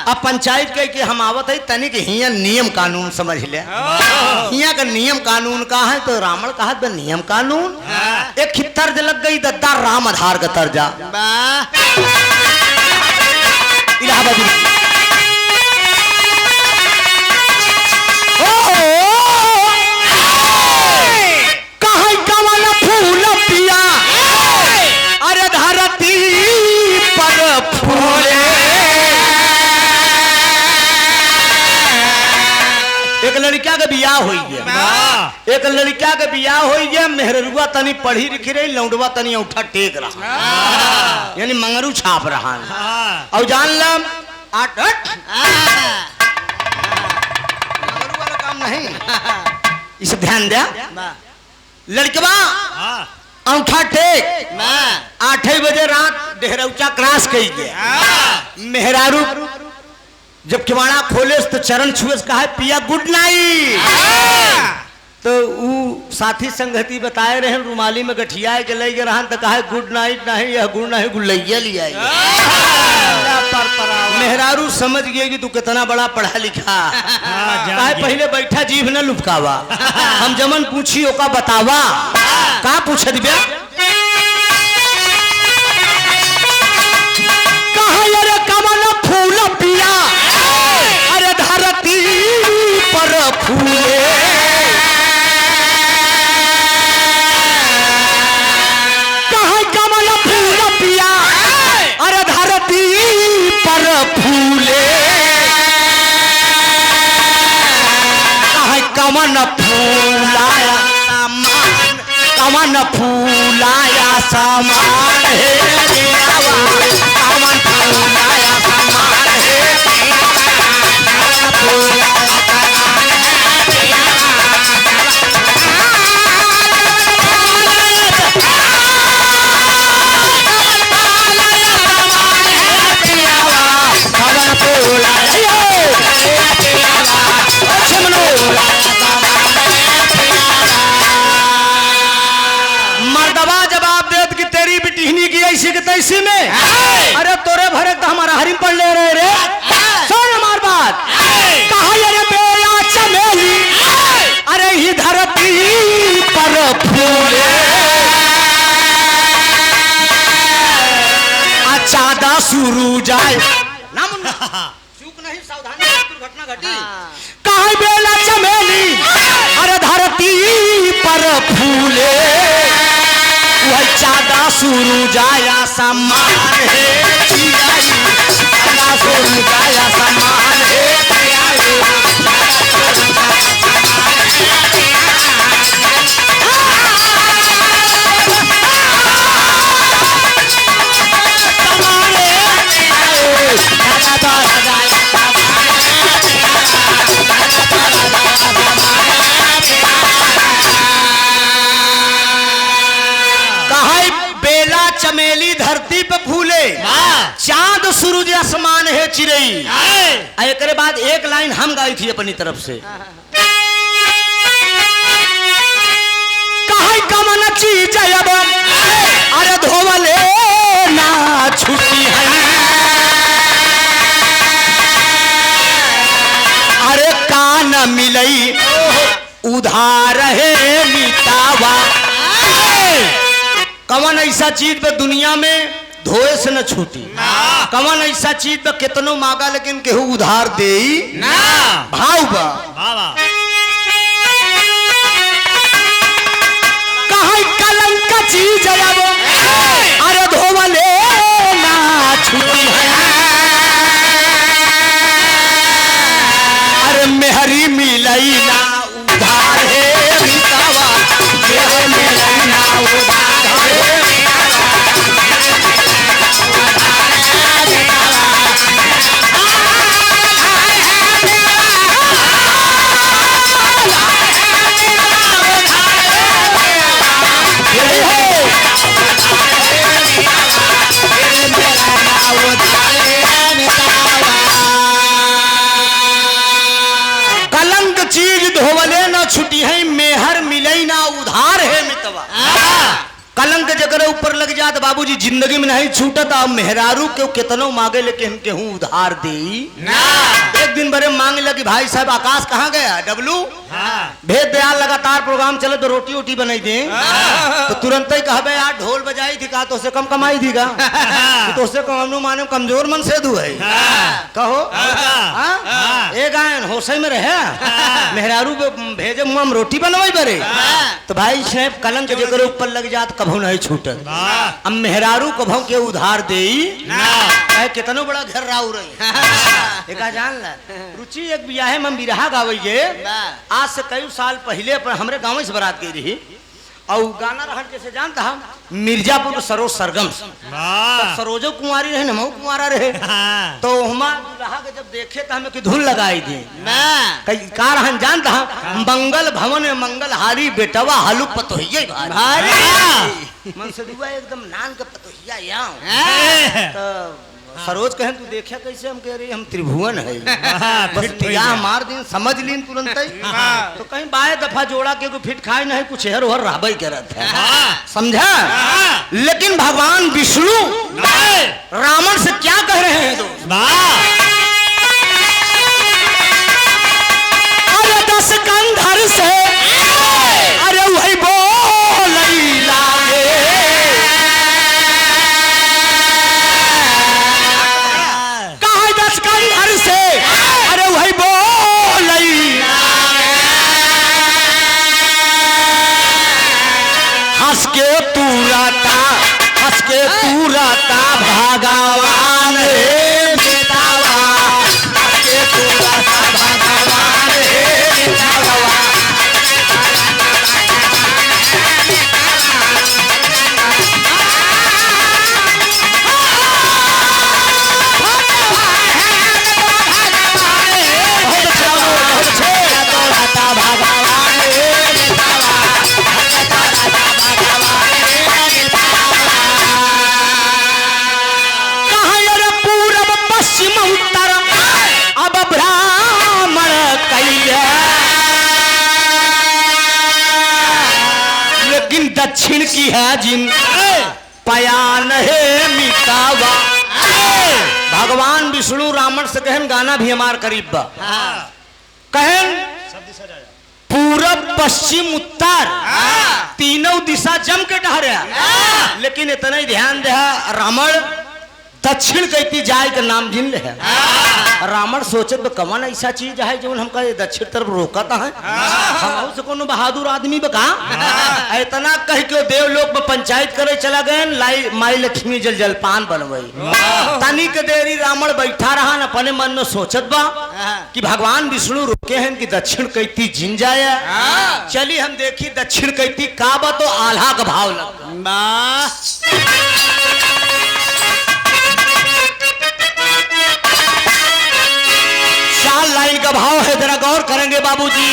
अब पंचायत कह के हम आवत है, तनिक हिया नियम कानून समझ ले, हिया का नियम कानून का है तो रावण कहा बे नियम कानून एक ही तर्ज लग गई दद्दा राम आधार का तर्जा इलाहाबादी कहाँ कमल फूल पिया अरे धरती पर फूले एक लड़का के बियाह हो गया एक लड़का के बियाह हो गया मेहरुआ तनी पढ़ी लिखी रही लौंडवा तनी औठा टेक रहा यानी मंगरू छाप रहा और जान लम आठ मंगरू वाला काम नहीं इसे ध्यान दिया लड़कवा औठा टेक 8 बजे रात डेहरौचा क्रॉस कई गया मेहरारू जब किवाड़ा खोले तो चरण छुए कहा पिया गुड नाइट तो वो साथी संगति बताए रहे रुमाली में गठिया के ले गए रहन तो कहा गुड नाइट नहीं यह गुड नहीं गुलैया लिया मेहरारू समझ गए कि तू कितना बड़ा पढ़ा लिखा कहा पहले बैठा जीभ न लुपकावा हम जमन पूछी ओका बतावा का पूछ दिव्या कहा यार कमल फूल पिया अरे धरती पर फूले कहा कमल फूल पिया अरे धरती पर फूले कहा कमल फूलाया सामान कमल फूलाया सामान है कमल फूलाया सामान है मर्दबा जवाब देत कि तेरी बिटिहनी की ऐसी की तैसी में अरे तोरे भरे तो हमारा हरिम पढ़ ले रहे रे सुन हमार बात कहा अरे बेला चमेली अरे ही धरती पर फूले चादा शुरू जाए चूक नहीं सावधानी दुर्घटना घटी कहा बेला चमेली अरे धरती पर फूले वह चादा शुरू जाया सम्मान है चादा शुरू जाया सम्मान है बेला चमेली धरती पे फूले चांद सूरज आसमान है चिड़ई एक बाद एक लाइन हम गाई थी अपनी तरफ से कहा कमन चीज अब अरे धोवले ना छुट्टी है अरे कान मिलई उधार है मिटावा कवन ऐसा चीज पे दुनिया में धोए से न छूटी कवन ऐसा चीज पे कितनो मांगा लेकिन केहू उधार दे ना भाव बा कहा कलंक चीज अब अरे धोवले ना छूटी है अरे मेहरी मिलई ना उधार है मिटावा मेहरी मिलई ना उधार कलंक चीज धोवले न छुटी है मेहर मिलई ना उधार है मितवा कलंक जगह ऊपर लग जात बाबूजी जिंदगी में नहीं छूटत अब मेहरारू के कितनो मांगे लेकिन केहू उधार दी ना एक दिन बड़े मांगे लगी भाई साहब आकाश कहाँ गया डब्लू भेद दयाल प्रोग्राम चले तो रोटी वोटी बनाई दे तो तुरंत ही कहबे यार ढोल बजाई थी का तो से कम कमाई थी का तो से कम माने कमजोर मन से दू है कहो ए गायन होशे में रहे मेहरारू भेजे मुंह में रोटी बनवाई बरे तो भाई साहब कलंक जेकर ऊपर लग जात कभू नहीं छूटत। अब मेहरारू कभू के उधार देई कितनो बड़ा घर राउ रही एका जान ला रुचि एक बियाहे में बिरहा गावइए आज से कई साल पहले हमरे गांव से बारात गई रही और गाना रहन कैसे जानता हम मिर्जापुर सरोज सरगम सरोजो कुंवारी रहे नमो कुंवारा रहे तो हमा दुल्हा के जब देखे तो हमें की धुन लगाई थी कई का रहन जानता हम मंगल भवन में मंगल हारी बेटवा हालू पतोहिया भारी मन से दुआ एकदम नान के पतोहिया याओ तो सरोज कहें तू देखा कैसे हम कह रही हम त्रिभुवन है बस यहाँ मार दिन समझ लीन तुरंत ही तो कहीं बाय दफा जोड़ा के को फिट खाए नहीं कुछ हेर ओहर राबई करत है समझा। लेकिन भगवान विष्णु रावण से क्या कह रहे हैं दोस्त अरे 10 कंधर से अरे वही बोल लागे घर से अरे वही बोल हंस के तू राता भगवान रे बेटावा हंस के तू राता भगवान रे बेटावा दक्षिण की है जिन पयान है मिटावा। भगवान विष्णु रावण से कहन गाना भी हमार करीब बा कहन पूरब पश्चिम उत्तर तीनों दिशा जम के ठहरा लेकिन इतना ही ध्यान दे रावण दक्षिण कहती जाए का नाम जिन ले रावण सोचे तो कमन ऐसा चीज है जो हमका दक्षिण तरफ रोकता है हम से कोनो बहादुर आदमी बका इतना कह के देवलोक में पंचायत करे चला गए माई लक्ष्मी जल जलपान बनवई तनी के देरी रावण बैठा रहा अपने मन में सोचत बा कि भगवान विष्णु रोके हैं कि दक्षिण कहती जिन जाए चली हम देखी दक्षिण कहती का बा तो आल्हा का भाव लगा लाइन का भाव है जरा गौर करेंगे बाबूजी।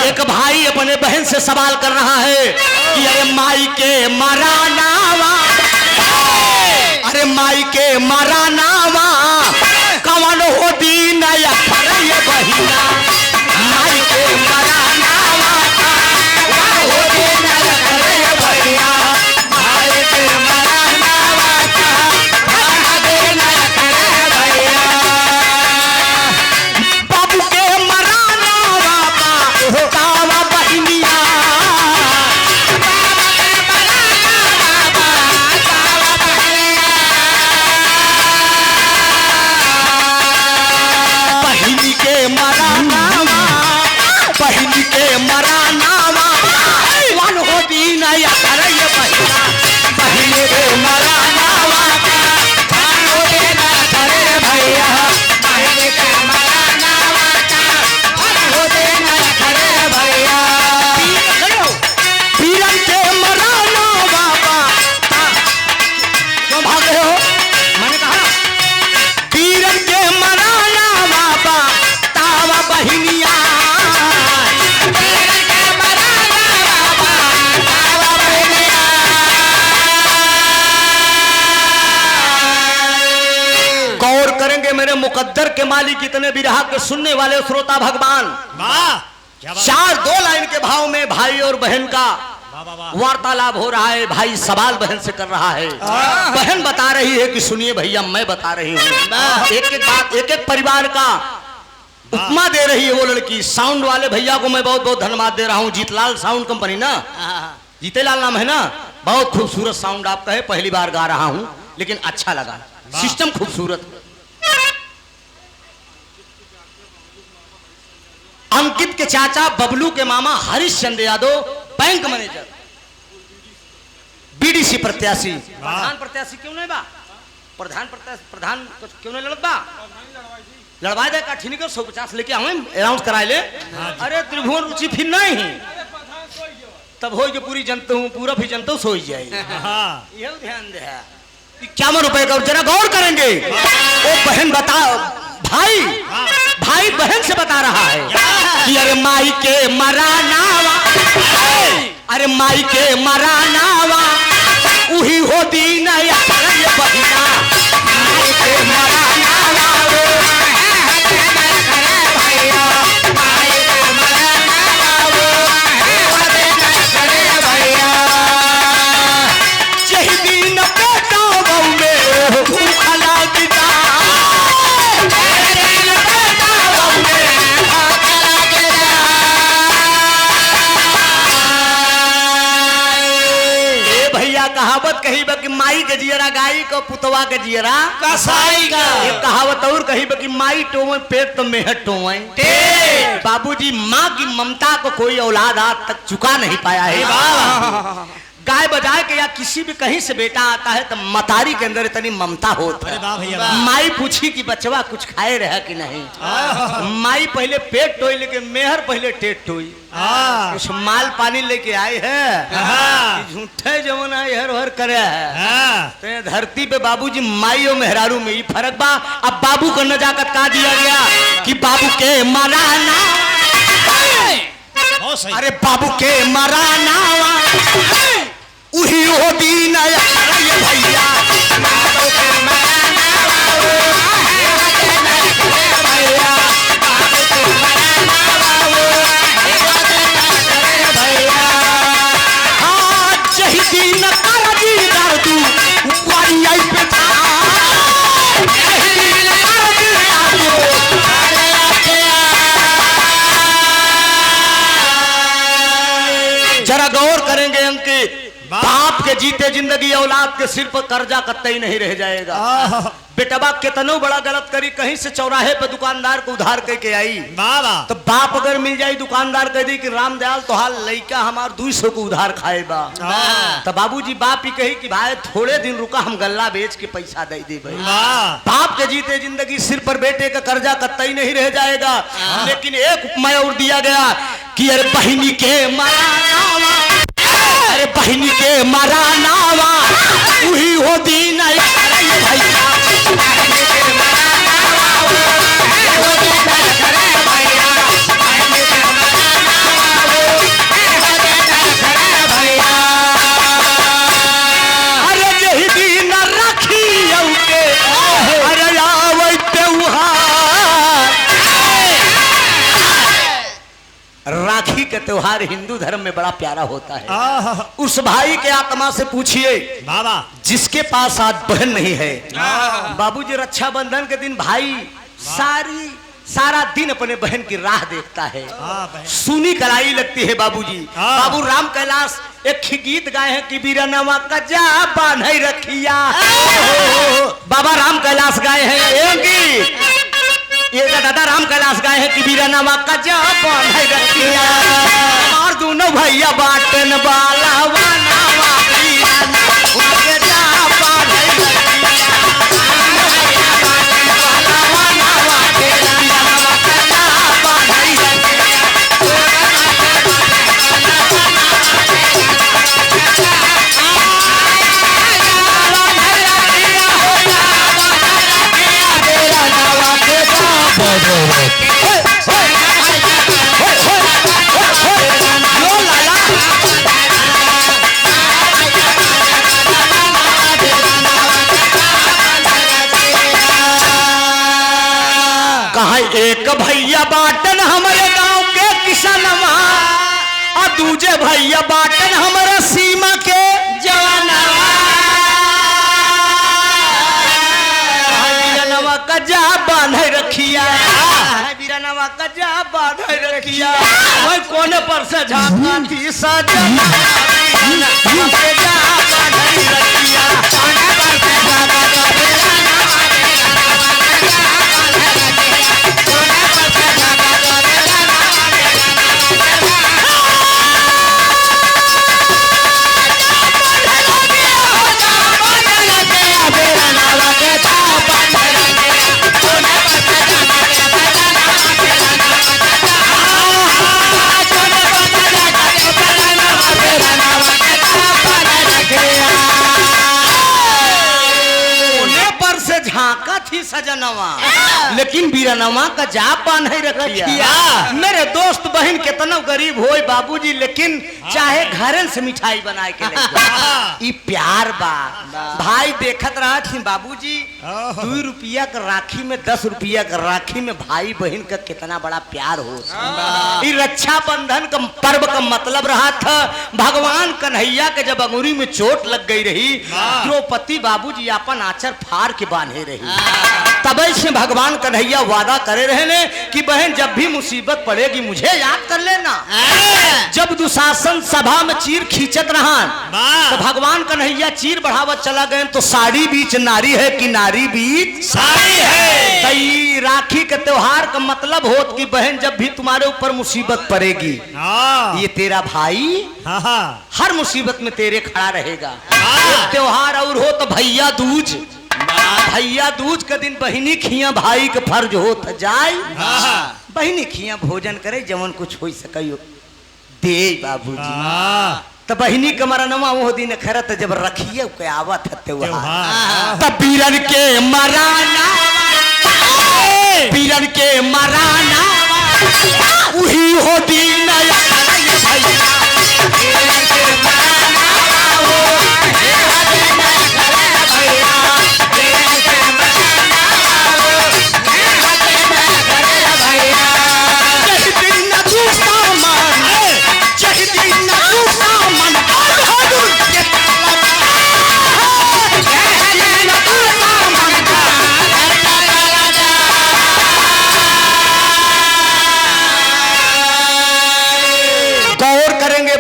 एक भाई अपने बहन से सवाल कर रहा है कि अरे माई के मारा नावा अरे माई के मारा नावा कवन हो दीन या बहिना माई के मारा नावा कवन हो दीन या बहिना माई के मारा नावा कवन हो दीन या बहिना कावा बहिनिया बहिनी के मरा नावा बहिनी के मरा नावा वन हो दीन या करे बहिना बहिनी के मरा नावा वन हो दीन करे भैया बहिनी के मरा नावा वन हो दीन करे भैया पीरन के मरा नावा क्यों भाग रहे हो मैंने कहा पीरन के मरा नावा तावा बहिनिया पीरन के मरा नावा तावा बहिनिया गौर करेंगे मेरे मुकद्दर के मालिक इतने बिरहा के सुनने वाले श्रोता भगवान 4-2 लाइन के भाव में भाई और बहन का वार्तालाप हो रहा है। भाई सवाल बहन से कर रहा है बहन बता रही है कि सुनिए भैया मैं बता रही हूँ एक एक बात एक एक परिवार का उपमा दे रही है वो लड़की। साउंड वाले भैया को मैं बहुत बहुत धन्यवाद दे रहा हूँ, जीतलाल साउंड कंपनी ना, जीतेलाल नाम है ना, बहुत खूबसूरत साउंड आपका है। पहली बार गा रहा हूँ लेकिन अच्छा लगा, सिस्टम खूबसूरत। अंकित के चाचा बबलू के मामा Harish Chandra Yadav bank manager, BDC प्रत्याशी। प्रधान प्रत्याशी क्यों नहीं बा? प्रधान प्रत्याशी प्रधान क्यों नहीं लड़त बा? लड़वा दे का ठीक है, 150 लेके आवे अनाउंस कराए ले। अरे त्रिभुवन रुचि फिर नहीं तब हो जो पूरी जनता हूँ, पूरा भी जनता सो ही जाए। ये ध्यान दे 51 रुपए का जरा गौर करेंगे। वो बहन बता भाई, भाई बहन से बता रहा है कि अरे माई के मरानावा, अरे माई के मरानावा उही हो दीन बहिना, माई के मरानावा कहावत कही बा कि माई के जियरा गाई को पुतवा के जियरा कसाई का। ये कहावत और कही बा कि माई टोवे पेट तो मेहर टोवे। बाबूजी माँ की ममता को कोई औलाद आज तक चुका नहीं पाया है। गाय बजाए के या किसी भी कहीं से बेटा आता है तो मतारी के अंदर इतनी ममता होती है। माई पूछी कि बचवा कुछ खाए रहा कि नहीं, माई पहले पेट टोई लेकिन मेहर पहले टेट टोई। कुछ माल पानी लेके आए है, झूठे जवन आए हर हर करे है। तो धरती पे बाबूजी माई और मेहरारू में ही फर्क बा। अब बाबू को नजाकत का दिया गया कि बाबू के मराना, अरे बाबू के मराना उही हो दीन भैया, जरा गौर करेंगे अंकित, बाप के जीते जिंदगी औलाद के सिर पर कर्जा कतई नहीं रह जाएगा। बेटबा कितनो बड़ा गलत करी, कहीं से चौराहे पे दुकानदार को उधार करके आई तो बाप अगर मिल जाए दुकानदार कह दी कि रामदयाल तो हाल लड़का हमार 200 को उधार खाए बा, तो बाबूजी बाप ही कही कि भाई थोड़े दिन रुका, हम गल्ला बेच के पैसा दे दे भाई। बाप के जीते जिंदगी सिर पर बेटे का कर्जा कतई नहीं रह जाएगा। लेकिन एक उपमा और दिया गया कि अरे बहिनी के मरानावा, अरे बहिनी के मरानावा उही हो दीन भैया, अरे यही दिन रखी के अरे आवे त्योहार। राखी का त्योहार हिंदू धर्म में बड़ा प्यारा होता है। उस भाई के आत्मा से पूछिए बाबा जिसके पास आज बहन नहीं है। बाबूजी रक्षाबंधन के दिन भाई सारा दिन अपने बहन की राह देखता है, सुनी कलाई लगती है। बाबूजी बाबू राम कैलाश एक गीत गाए हैं कि बीरनवा कजा बांधई रखिया। बाबा राम कैलाश गाए हैं एक गीत, ये दादा राम कैलाश गाए हैं कि बीरनवा कजा बांधई रखिया, और दोनों भैया बाटन बाला वानावा बीरना उनके जा बांधई रखिया। एक भैया बाटन हमारे गांव के किसनवा, और दूजे भैया बाटन हमारे सीमा के जवानवा। जनवा कजा बांधे रखिया, बीरानवा का जा बांधे रखिया वही कोने पर से झांका थी सजना पे जा बांधे रखिया कोने पर से झांका तो बीरानवा कोने पर से झांका तो झांका थी सजनवा लेकिन बीरानवा का जा बांधे रखिया। मेरे दोस्त बहन कितना गरीब होए बाबूजी लेकिन चाहे घरन से मिठाई बनाए के ई प्यार बा भाई देखत रहा थी बाबूजी 2 रुपया का राखी में 10 रुपया का राखी में भाई बहन का कितना बड़ा प्यार हो। ई रक्षा बंधन का पर्व का मतलब रहा था भगवान कन्हैया के जब अंगुरी में चोट लग गई रही द्रौपदी बाबूजी अपन आचर फाड़ के बांधे रही तब से भगवान कन्हैया वादा करे रहे ने कि बहन जब भी मुसीबत पड़ेगी मुझे याद कर लेना। जब दुशासन सभा में चीर खींचत रहा तो भगवान कन्हैया चीर बढ़ावत चला गए तो साड़ी बीच नारी है कि नारी बीच साड़ी है। कई राखी के त्योहार का मतलब हो कि बहन जब भी तुम्हारे ऊपर मुसीबत पड़ेगी ये तेरा भाई हर मुसीबत में तेरे खड़ा रहेगा। त्योहार और हो तो भैया दूज के दिन बहिनी खिया भाई के फर्ज होत जाए बहिनी खिया भोजन करे जवन कुछ हो सके दे बाबूजी तो बहिनी के मरनवा वो दिन खरत जब रखिए के आवत है त्योहार तब बीरन के मराना वही हो दिन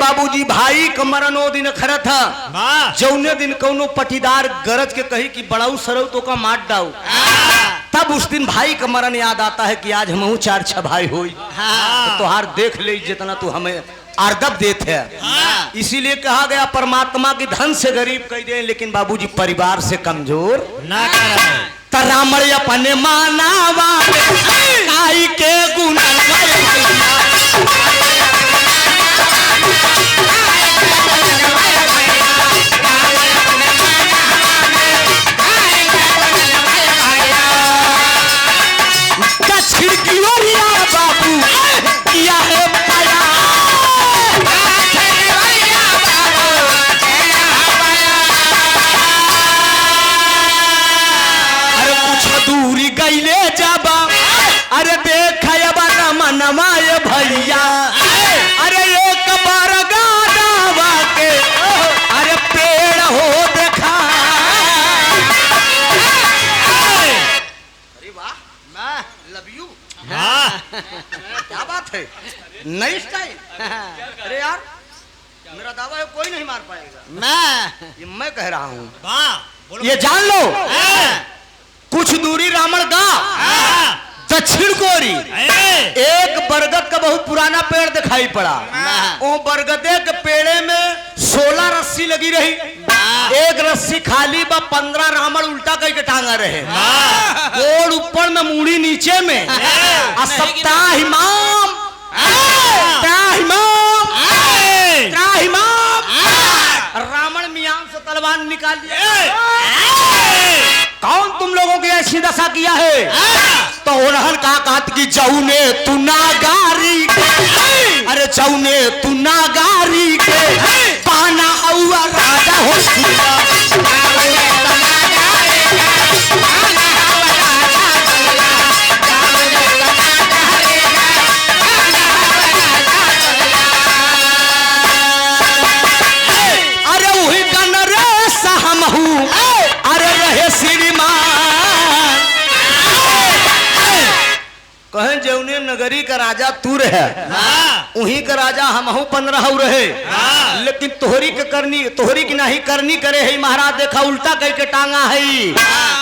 बाबूजी भाई का मरनो दिन खरा था जौने दिन कौनो पटीदार गरज के कही कि बड़ाऊ सरऊ तो का मार डाऊ तब उस दिन भाई का मरण याद आता है कि आज हम 4-6 भाई होई तो हार देख ले जितना तू हमें आर्दब देते है। इसीलिए कहा गया परमात्मा की धन से गरीब कह दे लेकिन बाबूजी परिवार से कमजोर ना कर रामड़ अपने मानावा काई के गुण बाबू किया है पाया अरे कुछ दूरी गईले जाबा अरे देख मनमाए भैया अरे एक बार गावा के अरे पेड़ हो देखा अरे वाह लव यू क्या बात है नई स्टाइल। अरे यार मेरा दावा है कोई नहीं मार पाएगा मैं कह रहा हूँ ये जान लो कुछ दूरी रावण गा दक्षिण कोरी एक बरगद का बहुत पुराना पेड़ दिखाई पड़ा वो बरगदे के पेड़े में 16 रस्सी लगी रही एक रस्सी खाली बा 15 रावण उल्टा करके टांगा रहे गोड़ ऊपर में मूड़ी नीचे में रावण मियां से तलवार निकाल दिया। कौन तुम लोगों की ऐसी दशा किया है तो उन्हन कहा कि जौने तू नागारी अरे जौने तू नागारी के पाना हुआ राजा हो अरे वही कन रे सहम हूँ अरे रहे श्रीमान कहें जौने नगरी का राजा तू रहे उही का राजा हमहू 15 रहे, लेकिन तोहरी की नहीं करनी करे है महाराज। देखा उल्टा कह के टांगा है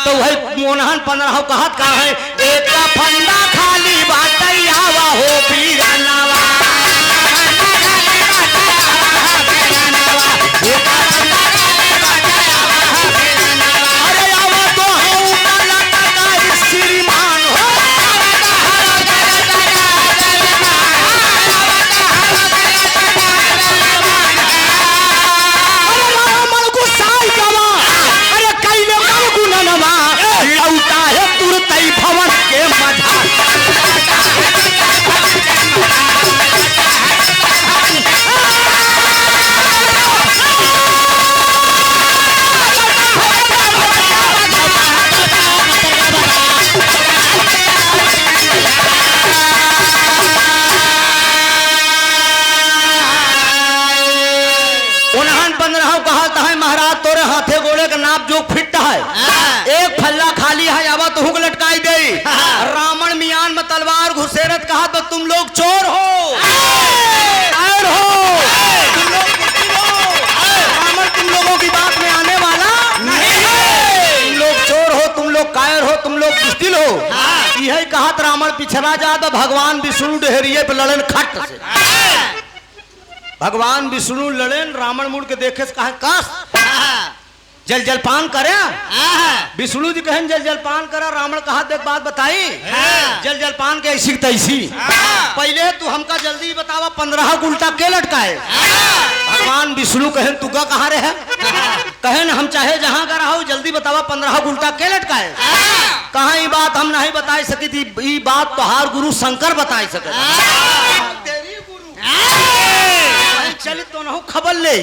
तो वही मोनहन 15 कहत का है एक फंदा खाली बाटई आवा हो पीरानावा। अरे आवा तो हूँ काला का श्रीमान हो। अरे कैले गुननवा लौटा है तुरतई भवन के मधा। महाराज तोरे हाथे गोड़े का नाप जो फिट है, एक फल्ला खाली है आवा तो हुक लटकाई गई। रावण मियान में तलवार घुसेरत कहा तो तुम लोग चोर हो, कायर हो, तुम लोग बुद्धि हो। रावण तुम लोगों की बात में आने वाला नहीं है। तुम लोग चोर हो, तुम लोग कायर हो, तुम लोग बुद्धिल हो। यही कहा रावण पिछड़ा जा तो भगवान विष्णु डेहरिए पे लड़न खट से। भगवान विष्णु लड़ेन रावण मुड़ के देखे से कहा कस जल जलपान करे। विष्णु जी कहें जल जलपान करा। रावण कहा देख बात बताई जल जलपान के ऐसी तैसी। पहले तू हमका जल्दी बतावा 15 उल्टा के लटकाए। भगवान विष्णु कहें तू का कहाँ रहे? कहें हम चाहे जहाँ का रहा जल्दी बतावा 15 उल्टा के लटकाए। कहा ये बात हम नहीं बता सकी थी, ये बात तोहार गुरु शंकर बता सके। चलित तो न खबर ले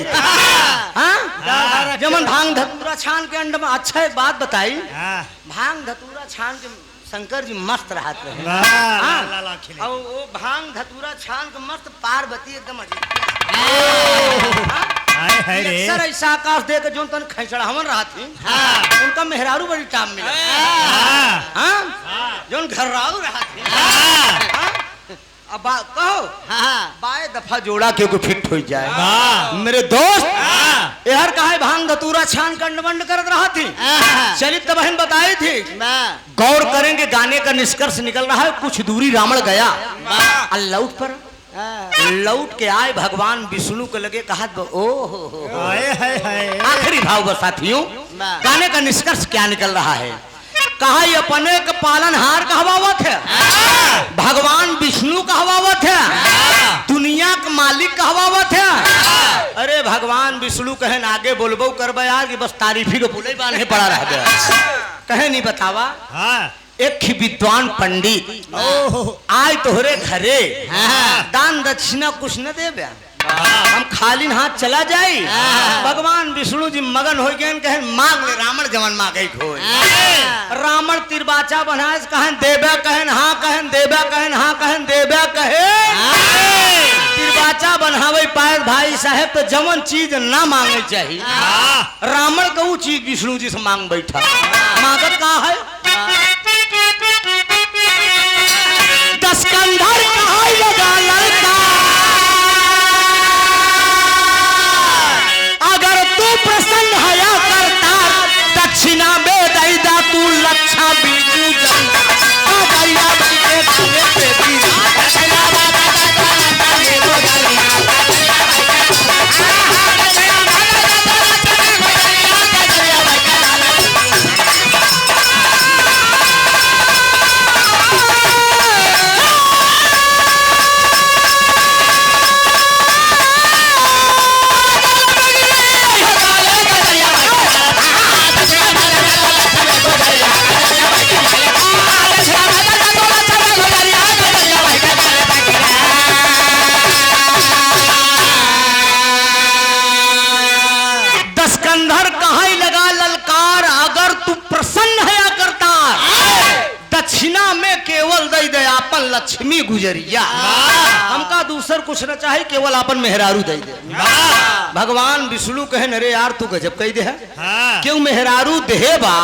जमन भांग धतूरा छान के अंड में। अच्छा एक बात बताई, भांग धतूरा छान के शंकर जी मस्त रहते हैं और वो भांग धतूरा छान के मस्त पार्वती एकदम सर ऐसा आकाश दे के जो तन खैचड़ा हमन रहा थी उनका मेहरारू बड़ी टाइम मिला जो घर्राऊ रहा थी। अब कहो बाए दफा जोड़ा के को फिट हो जाए। मेरे दोस्त यार कहा भांग धतूरा छान कंड बंड कर रहा थी। चलित बहन बताई थी गौर करेंगे गाने का निष्कर्ष निकल रहा है। कुछ दूरी रावण गया लौट पर लौट के आए भगवान विष्णु को लगे कहा ओ आखिरी भाव बस साथियों गाने का निष्कर्ष क्या निकल रहा है। कहा ये अपने का पालनहार कहवावत है, भगवान विष्णु कहवावत है, दुनिया का मालिक कहवावत है। अरे भगवान विष्णु कहें आगे बोलबो करबे यार कि बस तारीफी को बोले बाने पड़ा रह गया। कहे नहीं बतावा एक विद्वान पंडित आए तोहरे घरे दान दक्षिणा कुछ न दे हम खाली हाथ चला जाए। भगवान विष्णु जी मगन हो गए कहे मांग ले रावण जवन मांगे खोए। रावण तिरबाचा बनाए कहें देबे कहें हाँ कहें देबे कहें हाँ कहें देबे कहे तिरबाचा बनावे पाए भाई साहब तो जवन चीज ना मांगे चाहिए रावण का वो चीज विष्णु जी से मांग बैठा। मांगत का है 10 कंधर कहा लगा लड़का अगर तू प्रसन्न हया करता दक्षिणा में दैदा तू लच्छा बीजू दक्षिणा में केवल दई दे आपन लक्ष्मी गुजरिया हमका दूसर कुछ न चाहे केवल आपन मेहरारू दई दे। भगवान विष्णु कहे अरे यार तू गजब कही दे है क्यों मेहरारू देहे बा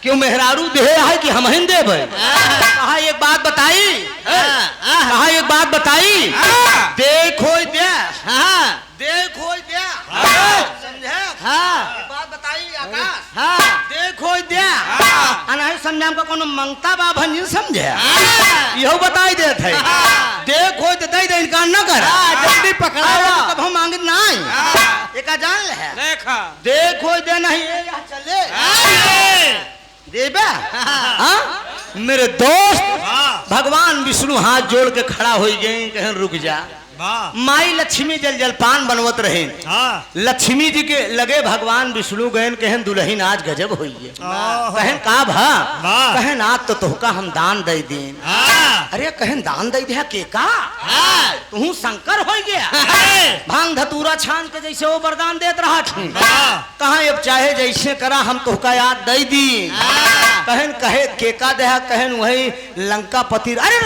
क्यों मेहरारू दे है कि हम हिंदे भाई? कहा एक बात बताई, कहा एक बात बताई, देखो दे, देखो दे, समझे? बात बताई आकाश, देखो दे, अनहि समझाम का कोनो मंगता बाबा नहीं समझे, यहो बताई देत है, देखो दे दे इनकार न कर, जल्दी पकड़ा कब हम मांगे नहीं, एका जान ले, देखा देखो दे नहीं ये यहाँ चले, देबे? हाँ मेरे दोस्त भगवान विष्णु हाथ जोड़ के खड़ा हो गए, कहें रुक जा। माई लक्ष्मी जल जलपान बनवत रहे, लक्ष्मी जी के लगे भगवान विष्णु गए, कहन दुल्हन आज गजब हुई है, कहन का भा, कहन आज तो तोहका हम दान दे दें। अरे कहन दान दे दिया के का, तू शंकर हो गया, भांग धतूरा छान के जैसे वो वरदान देत रहा थी, कहा अब चाहे जैसे करा हम तोहका याद दे दी, कहन कहे के का दे, कहन वही लंका पति, अरे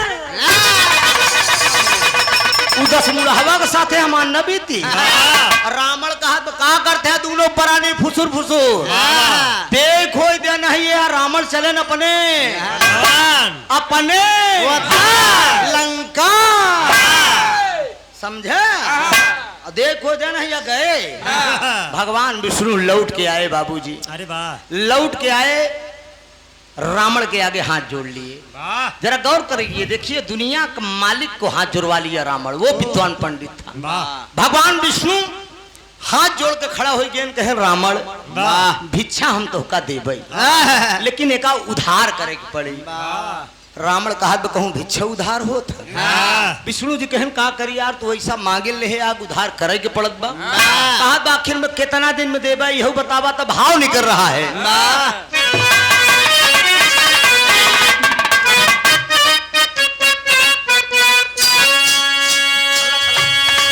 उदस मुड़हवा के साथे हमार न बीती, रावण कहा तो का करते हैं दोनों परानी फुसुर फुसुर, देखो दे नहीं है रावण चले न अपने अपने लंका, समझे? देखो दे नहीं गए, भगवान विष्णु लौट के आए बाबूजी, अरे वाह, लौट के आए, रावण के आगे हाथ जोड़ लिए। जरा गौर करिए, देखिए दुनिया का मालिक को हाथ जुड़वा लिया रावण, वो विद्वान पंडित था। भगवान विष्णु हाथ जोड़ के खड़ा हो गए, कहे रावण भिक्षा हम तोहका देबै, लेकिन एका उधार करे के पड़ी। रावण कहा कहूँ भिक्षा उधार होत, विष्णु जी कहन का करी यार, तू ऐसा मांगे ले आग उधार करे के पड़त बा, कहा आखिर में कितना दिन में देबा यही बतावा, तो भाव निकल रहा है।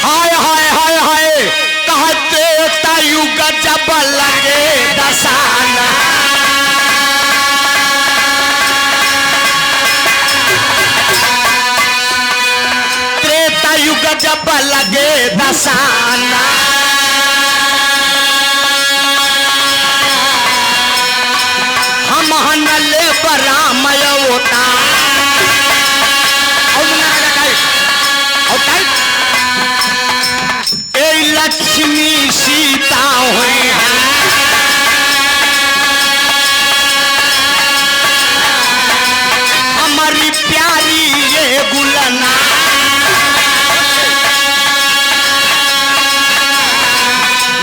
हाय हाय हाय हाय कहते तयुग जब लगे दसाना, त्रेता युग जब लगे दसाना, हम हनले बरामय होता, लक्ष्मी सीता हुई हमारी प्यारी ये गुलना,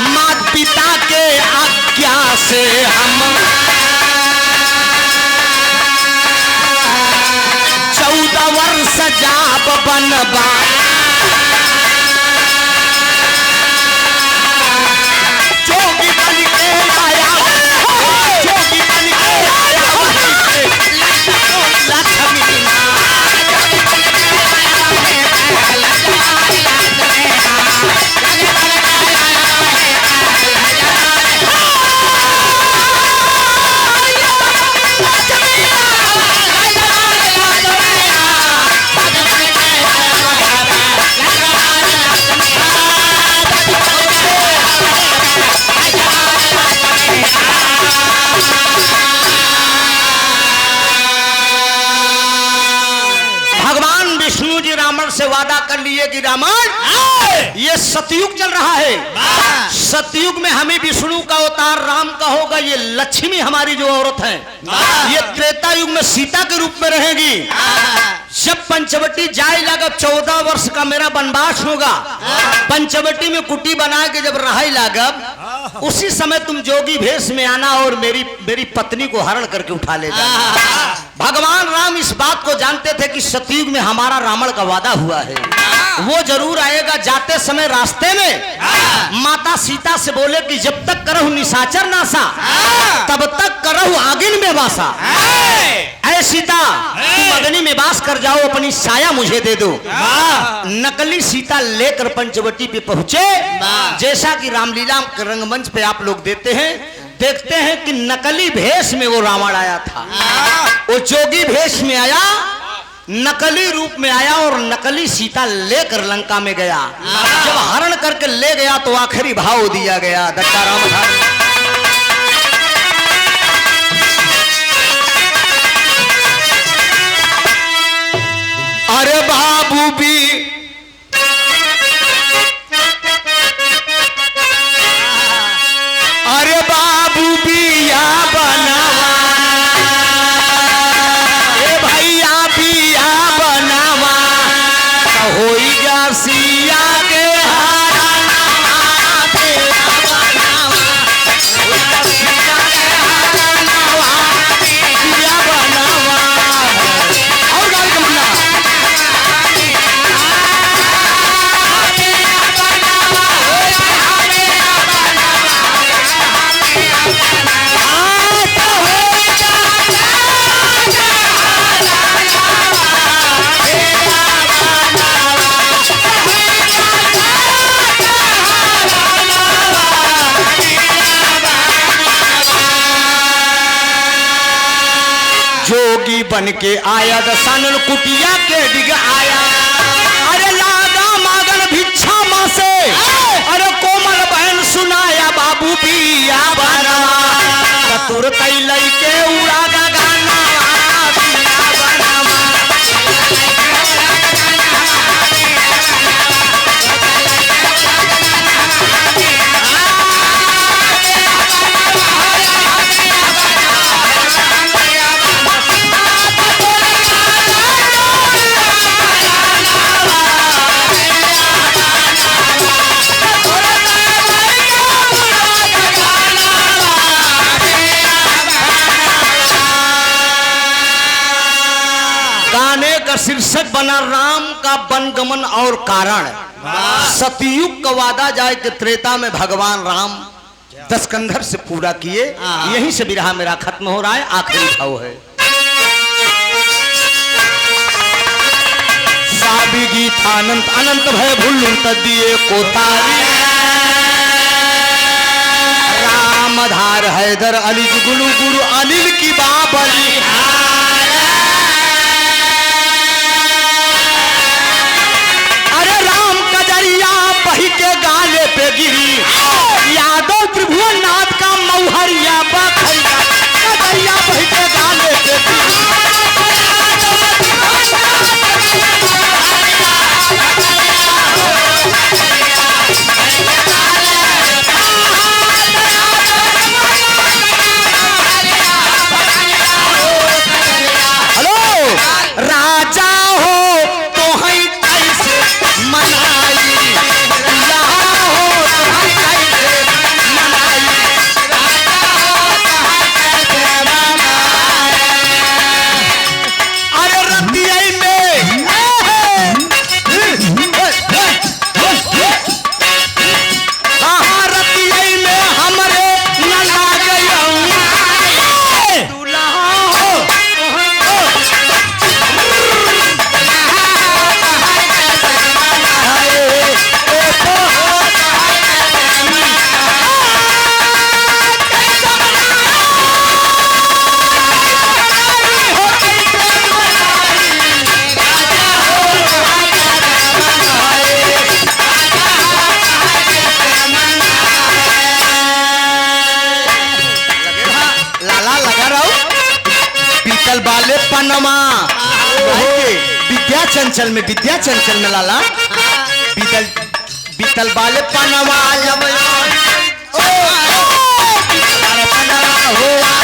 माता पिता के आज्ञा से हम 14 वर्ष जाब बनवा, से वादा कर लिए कि रावण ये सतयुग चल रहा है, सतयुग में हमें विष्णु का अवतार राम का होगा, ये लक्ष्मी हमारी जो औरत है ये त्रेता युग में सीता के रूप में रहेगी। जब पंचवटी जाए लगा 14 वर्ष का मेरा वनवास होगा, पंचवटी में कुटी बना के जब रहाई लागब, उसी समय तुम जोगी भेष में आना और मेरी पत्नी को हरण करके उठा ले जाना। भगवान राम इस बात को जानते थे कि सतयुग में हमारा रावण का वादा हुआ है, वो जरूर आएगा। जाते समय रास्ते में माता सीता से बोले कि जब तक करहु निशाचर नासा तब तक करहु आगिन में वासा। ऐ सीता तुम अग्नि में वास कर जाओ, अपनी साया मुझे दे दो। नकली सीता लेकर पंचवटी पे पहुंचे, जैसा कि रामलीला रंगमंच पे आप लोग देखते हैं कि नकली भेष में वो रावण आया था, वो जोगी भेष में आया, नकली रूप में आया और नकली सीता लेकर लंका में गया। जब हरण करके ले गया तो आखिरी भाव दिया गया, दत्ता राम था। भी अरे बाबू बिया बनावा ए भैया बिया बनावा होई जा सिया के जोगी बन के आया दसानल कुटिया के डिग आया अरे लागा मागन भिक्षा माँ से अरे कोमल बहन सुनाया बाबू बिया बनावा तुर तैलई के उड़ा गा गाना बिया बनावा शीर्षक बना राम का वनगमन और कारण। सतयुग का वादा जाए कि त्रेता में भगवान राम दशकंधर से पूरा किए। यहीं से विरह मेरा खत्म हो रहा है, आखिरी भाव है। साबी गीत अनंत अनंत भय भूलुन दिए कोतारी राम धार हैदर अली गुरु गुरु अनिल की बाबली बही के गाले पे गिरी यादव त्रिभुवन नाथ का मौहरिया बखरिया कदरिया बही के गाले पे गिरी। हेलो राजा हो तो है कैसे मनाई बाले पनमा विद्या चंचल में लाला बीतल बाले पनमा हो